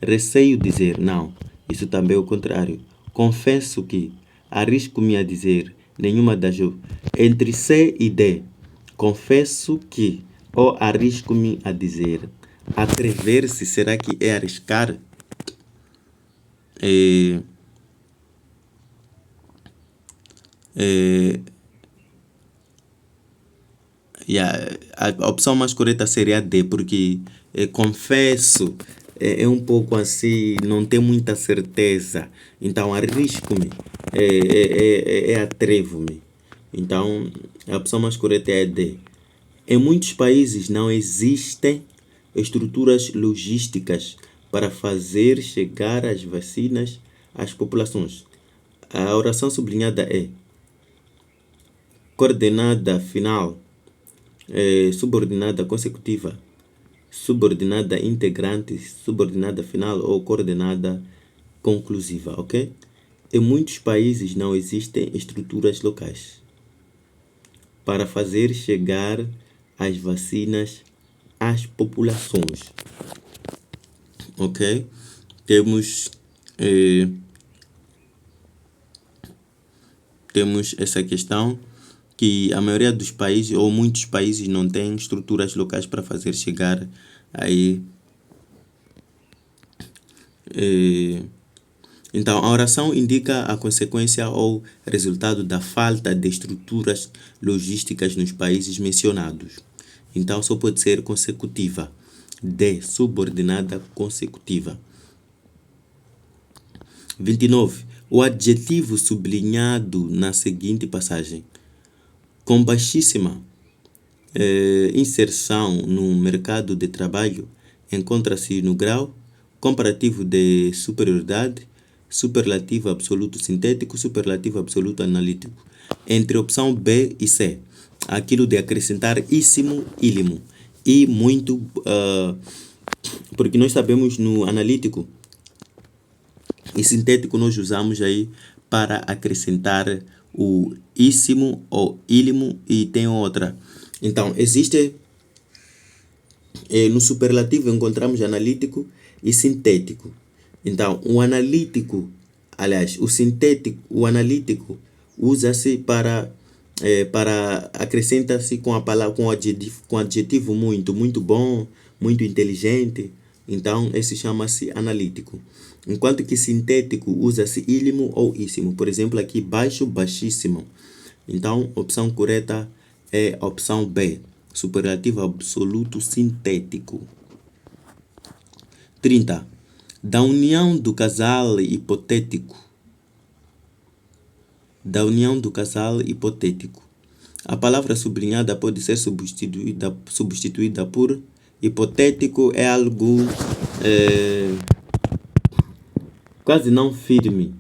A: Receio dizer. Não. Isso também é o contrário. Confesso que. Arrisco-me a dizer. Nenhuma das. Entre C e D. Confesso que. Ou arrisco-me a dizer. Atrever-se, será que é arriscar? A opção mais correta seria D, porque confesso é um pouco assim, não tem muita certeza. Então, arrisco-me, atrevo-me. Então, a opção mais correta é D. Em muitos países não existem estruturas logísticas para fazer chegar as vacinas às populações. A oração sublinhada é coordenada final, subordinada consecutiva, subordinada integrante, subordinada final ou coordenada conclusiva, ok? Em muitos países não existem estruturas locais para fazer chegar as vacinas às populações, ok? Temos essa questão que a maioria dos países ou muitos países não tem estruturas locais para fazer chegar aí. Então, a oração indica a consequência ou resultado da falta de estruturas logísticas nos países mencionados. Então, só pode ser consecutiva. D, subordinada consecutiva. 29. O adjetivo sublinhado na seguinte passagem. Com baixíssima inserção no mercado de trabalho, encontra-se no grau comparativo de superioridade, superlativo absoluto sintético, superlativo absoluto analítico. Entre opção B e C, aquilo de acrescentar íssimo, ílimo e muito, porque nós sabemos no analítico e sintético nós usamos aí para acrescentar o íssimo ou ílimo e tem outra. Então, existe no superlativo encontramos analítico e sintético. Então, o analítico usa-se para acrescenta-se com a palavra com adjetivo muito, muito bom, muito inteligente. Então, esse chama-se analítico. Enquanto que sintético usa-se ílimo ou íssimo. Por exemplo, aqui baixo, baixíssimo. Então, a opção correta é a opção B, superlativo absoluto sintético. 30. Da união do casal hipotético. Da união do casal hipotético. A palavra sublinhada pode ser substituída por hipotético. É algo quase não firme.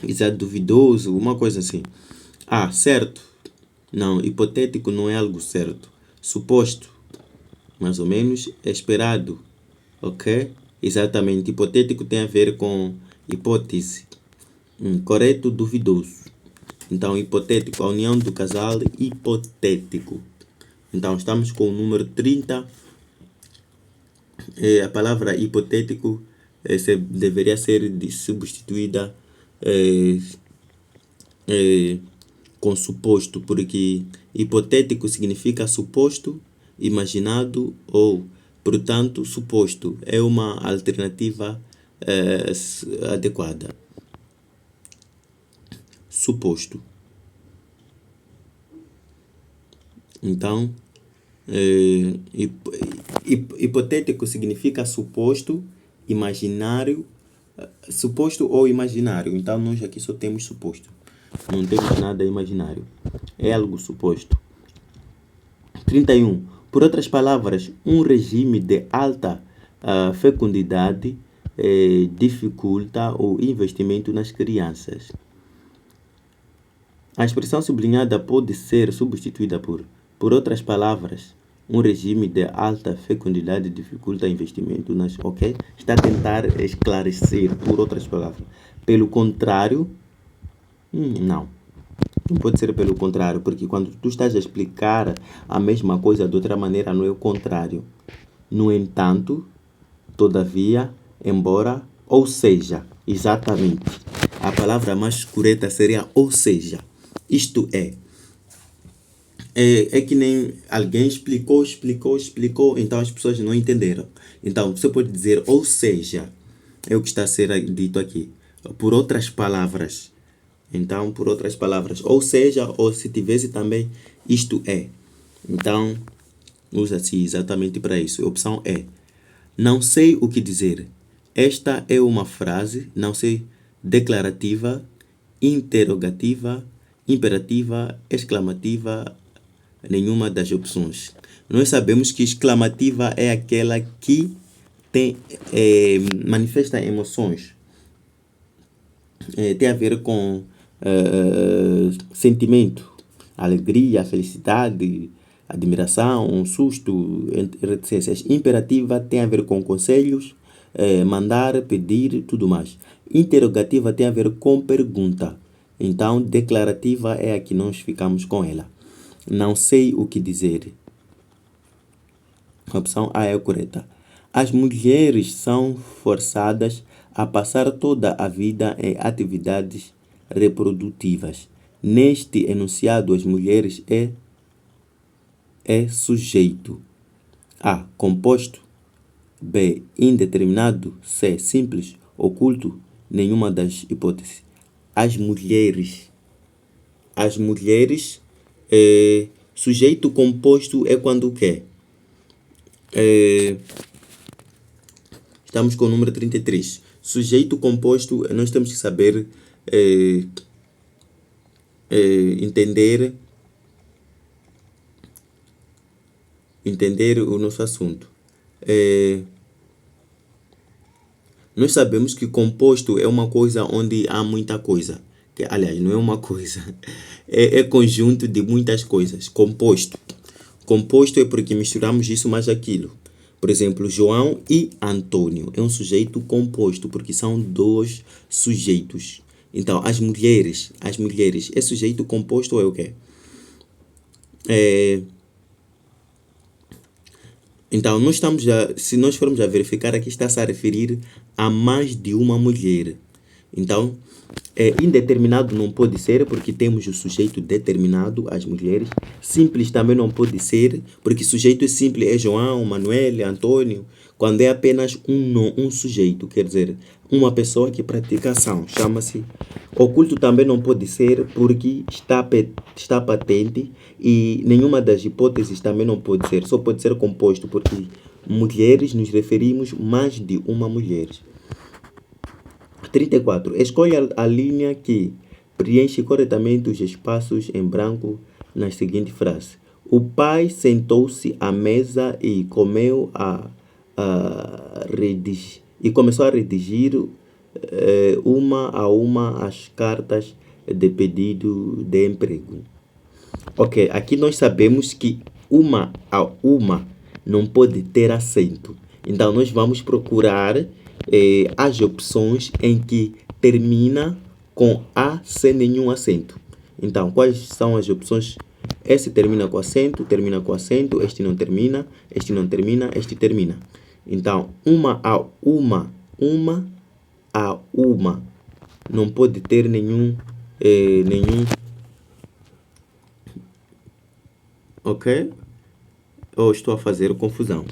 A: Isso é duvidoso, uma coisa assim. Certo. Não, hipotético não é algo certo. Suposto, mais ou menos, esperado. Ok? Exatamente. Hipotético tem a ver com hipótese. Correto, duvidoso. Então, hipotético, a união do casal hipotético. Então, estamos com o número 30. A palavra hipotético deveria ser substituída com suposto, porque hipotético significa suposto, imaginado ou, portanto, suposto. É uma alternativa adequada. Suposto. Então, hipotético significa suposto, imaginário, suposto ou imaginário. Então, nós aqui só temos suposto. Não temos nada imaginário. É algo suposto. 31. Por outras palavras, um regime de alta fecundidade dificulta o investimento nas crianças. A expressão sublinhada pode ser substituída por outras palavras, um regime de alta fecundidade dificulta investimento nas... Ok? Está a tentar esclarecer, por outras palavras. Pelo contrário, não. Não pode ser pelo contrário, porque quando tu estás a explicar a mesma coisa de outra maneira, não é o contrário. No entanto, todavia, embora, ou seja, exatamente. A palavra mais correta seria ou seja. Isto é que nem alguém explicou, então as pessoas não entenderam. Então, você pode dizer ou seja, é o que está a ser dito aqui. Por outras palavras. Então, por outras palavras, ou seja, ou se tivesse também, isto é. Então, usa-se exatamente para isso. A opção é. Não sei o que dizer. Esta é uma frase, não sei, declarativa, interrogativa, imperativa, exclamativa, nenhuma das opções. Nós sabemos que exclamativa é aquela que manifesta emoções. Tem a ver com sentimento, alegria, felicidade, admiração, susto, reticências. Imperativa tem a ver com conselhos, mandar, pedir, tudo mais. Interrogativa tem a ver com pergunta. Então, declarativa é a que nós ficamos com ela. Não sei o que dizer. A opção A é a correta. As mulheres são forçadas a passar toda a vida em atividades reprodutivas. Neste enunciado, as mulheres é sujeito. A. Composto. B. Indeterminado. C. Simples. Oculto. Nenhuma das hipóteses. As mulheres. Sujeito composto é quando o quê? Estamos com o número 33. Sujeito composto, nós temos que saber entender o nosso assunto. Nós sabemos que composto é uma coisa onde há muita coisa. Aliás, não é uma coisa. É conjunto de muitas coisas. Composto. Composto é porque misturamos isso mais aquilo. Por exemplo, João e Antônio. É um sujeito composto, porque são dois sujeitos. Então, as mulheres. É sujeito composto ou é o quê? Então, se nós formos a verificar, aqui está-se a referir a mais de uma mulher. Então, indeterminado não pode ser, porque temos o sujeito determinado, as mulheres. Simples também não pode ser, porque sujeito simples é João, Manuel, Antônio. Quando é apenas um sujeito, quer dizer, uma pessoa que pratica ação, chama-se. Oculto também não pode ser, porque está patente, e nenhuma das hipóteses também não pode ser. Só pode ser composto, porque mulheres, nos referimos mais de uma mulher. 34. Escolha a linha que preenche corretamente os espaços em branco na seguinte frase. O pai sentou-se à mesa e começou a redigir uma a uma as cartas de pedido de emprego. Ok, aqui nós sabemos que uma a uma não pode ter acento. Então, nós vamos procurar as opções em que termina com A sem nenhum acento. Então, quais são as opções? Esse termina com acento, este não termina, este não termina, este termina. Então, uma a uma, não pode ter nenhum. Ok? Ou estou a fazer confusão?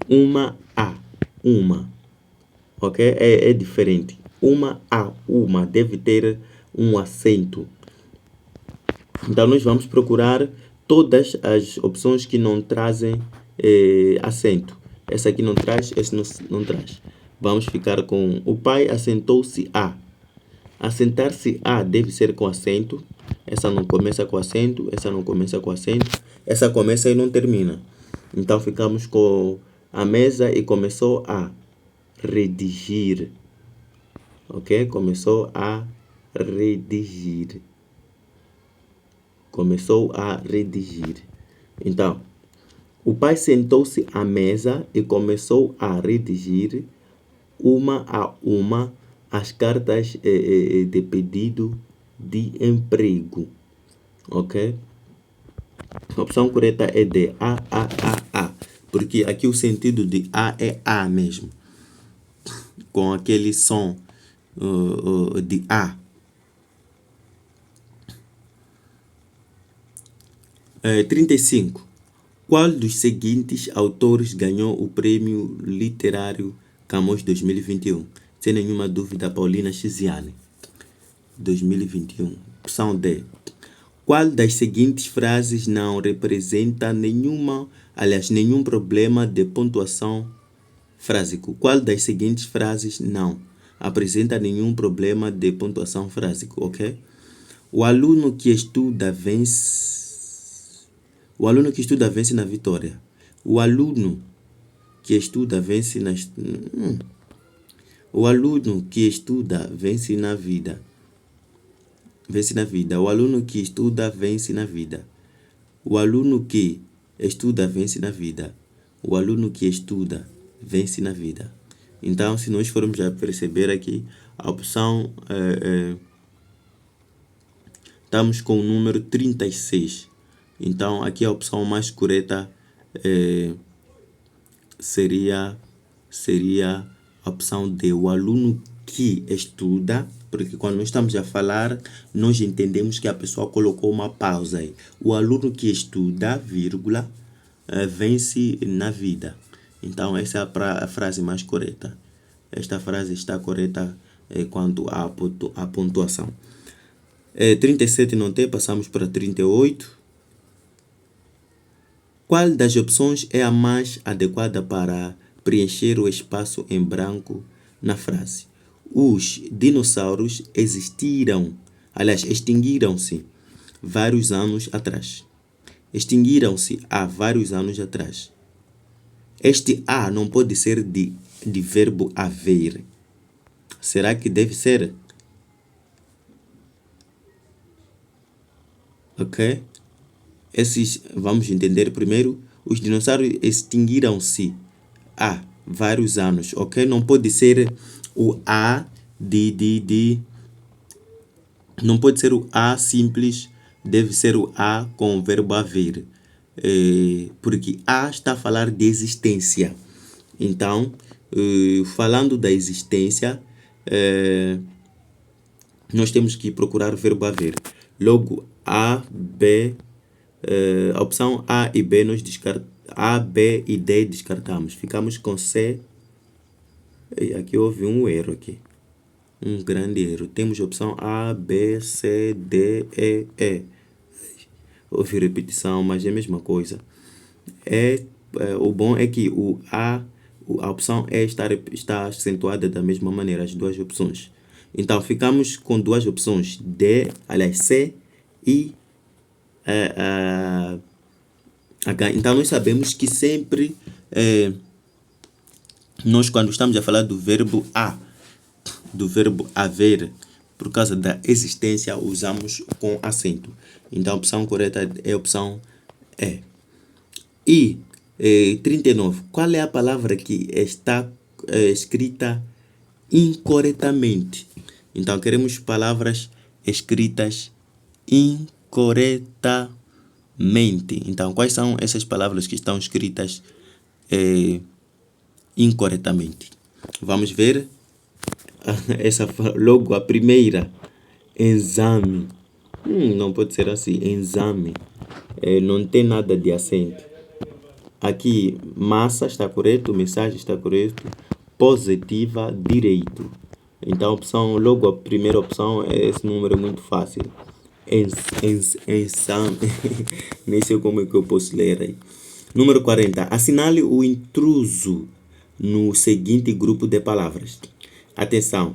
A: Uma. Ok? É diferente. Uma deve ter um acento. Então, nós vamos procurar todas as opções que não trazem acento. Essa aqui não traz, esse não traz. Vamos ficar com o pai assentou-se a. Assentar-se a deve ser com acento. Essa não começa com acento, essa não começa com acento. Essa começa e não termina. Então, ficamos com a mesa e começou a redigir. Ok? Começou a redigir. Então, o pai sentou-se à mesa e começou a redigir uma a uma as cartas de pedido de emprego. Ok? A opção correta é de A. Porque aqui o sentido de A é A mesmo. Com aquele som de A. 35. Qual dos seguintes autores ganhou o Prêmio Literário Camões 2021? Sem nenhuma dúvida, Paulina Chiziane. 2021. Opção D. Qual das seguintes frases não representa nenhum problema de pontuação frásico? Qual das seguintes frases não apresenta nenhum problema de pontuação frásico, ok? O aluno que estuda vence na vitória. O aluno que estuda vence O aluno que estuda vence na vida. O aluno que estuda vence na vida. O aluno que estuda vence na vida. O aluno que estuda vence na vida. Então, se nós formos já perceber aqui, a opção estamos com o número 36. Então, aqui a opção mais correta seria a opção D, o aluno que estuda, porque quando nós estamos a falar, nós entendemos que a pessoa colocou uma pausa aí. O aluno que estuda, vírgula, vence na vida. Então, essa é a frase mais correta. Esta frase está correta quanto à pontuação. 37 não tem, passamos para 38. Qual das opções é a mais adequada para preencher o espaço em branco na frase? Os dinossauros extinguiram-se vários anos atrás. Extinguiram-se há vários anos atrás. Este a não pode ser de verbo haver. Será que deve ser? Ok? Vamos entender primeiro. Os dinossauros extinguiram-se há vários anos, ok? Não pode ser o a não pode ser o a simples, deve ser o a com o verbo haver, porque a está a falar de existência. Então, falando da existência, nós temos que procurar o verbo haver. Logo, a, b, a opção A e B nós descartamos. A, B e D descartamos. Ficamos com C. E aqui houve um erro aqui. Um grande erro. Temos a opção A, B, C, D, E. Houve repetição, mas é a mesma coisa. o bom é que a opção E está acentuada da mesma maneira, as duas opções. Então, ficamos com duas opções, C e H. Então, nós sabemos que sempre, nós quando estamos a falar do verbo haver, por causa da existência, usamos com acento. Então, a opção correta é a opção E. E 39. Qual é a palavra que está escrita incorretamente? Então, queremos palavras escritas incorretamente. Então, quais são essas palavras que estão escritas incorretamente? Vamos ver logo a primeira. Exame. Não pode ser assim. Exame. Não tem nada de acento. Aqui, massa está correto, mensagem está correto, positiva, direito. Então, logo a primeira opção, esse número é muito fácil. Exame. Nem sei como é que eu posso ler aí. Número 40. Assinale o intruso no seguinte grupo de palavras. Atenção.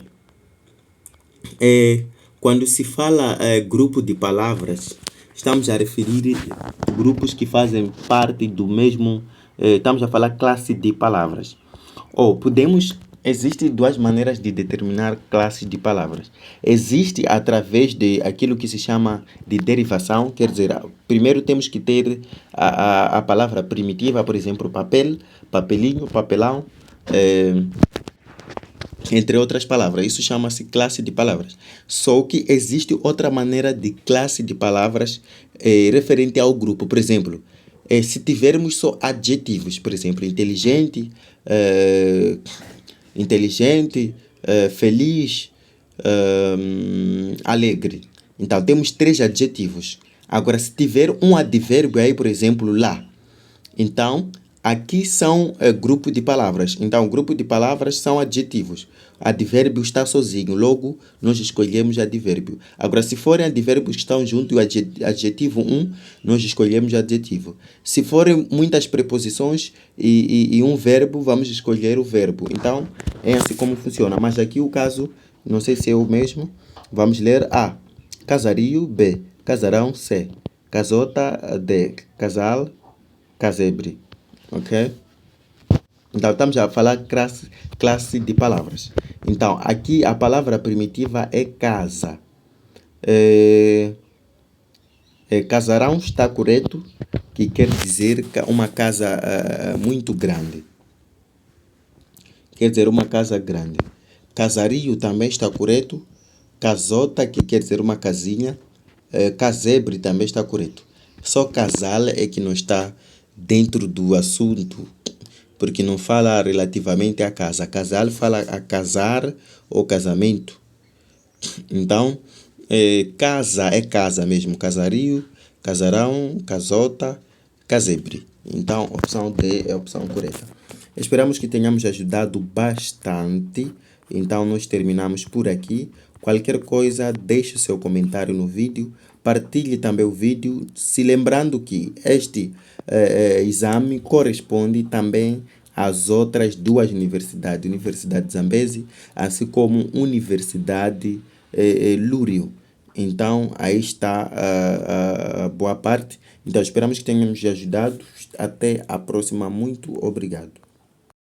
A: Quando se fala grupo de palavras, estamos a referir grupos que fazem parte do mesmo... estamos a falar classe de palavras. Existem duas maneiras de determinar classes de palavras. Existe através de aquilo que se chama de derivação, quer dizer, primeiro temos que ter a palavra primitiva, por exemplo, papel, papelinho, papelão, entre outras palavras. Isso chama-se classe de palavras. Só que existe outra maneira de classe de palavras referente ao grupo. Por exemplo, se tivermos só adjetivos, por exemplo, inteligente, feliz, alegre. Então, temos 3 adjetivos. Agora, se tiver um advérbio aí, por exemplo, lá. Então, aqui são grupo de palavras. Então, grupo de palavras são adjetivos. Advérbio está sozinho, logo nós escolhemos advérbio. Agora, se forem advérbios que estão junto e o adjetivo nós escolhemos adjetivo. Se forem muitas preposições e um verbo, vamos escolher o verbo. Então, é assim como funciona. Mas aqui o caso, não sei se é o mesmo. Vamos ler A. Casario, B. Casarão, C. Casota, D. Casal, casebre. Ok? Então, estamos a falar classe de palavras. Então, aqui a palavra primitiva é casa. Casarão está correto, que quer dizer uma casa muito grande. Quer dizer uma casa grande. Casario também está correto. Casota, que quer dizer uma casinha. Casebre também está correto. Só casal é que não está dentro do assunto, porque não fala relativamente à casa. Casal fala a casar ou casamento. Então, casa é casa mesmo. Casario, casarão, casota, casebre. Então, a opção D é a opção correta. Esperamos que tenhamos ajudado bastante. Então, nós terminamos por aqui. Qualquer coisa, deixe o seu comentário no vídeo. Partilhe também o vídeo, se lembrando que este exame corresponde também às outras 2 universidades, Universidade de Zambezi, assim como Universidade Lúrio. Então, aí está a boa parte. Então, esperamos que tenhamos ajudado. Até a próxima. Muito obrigado.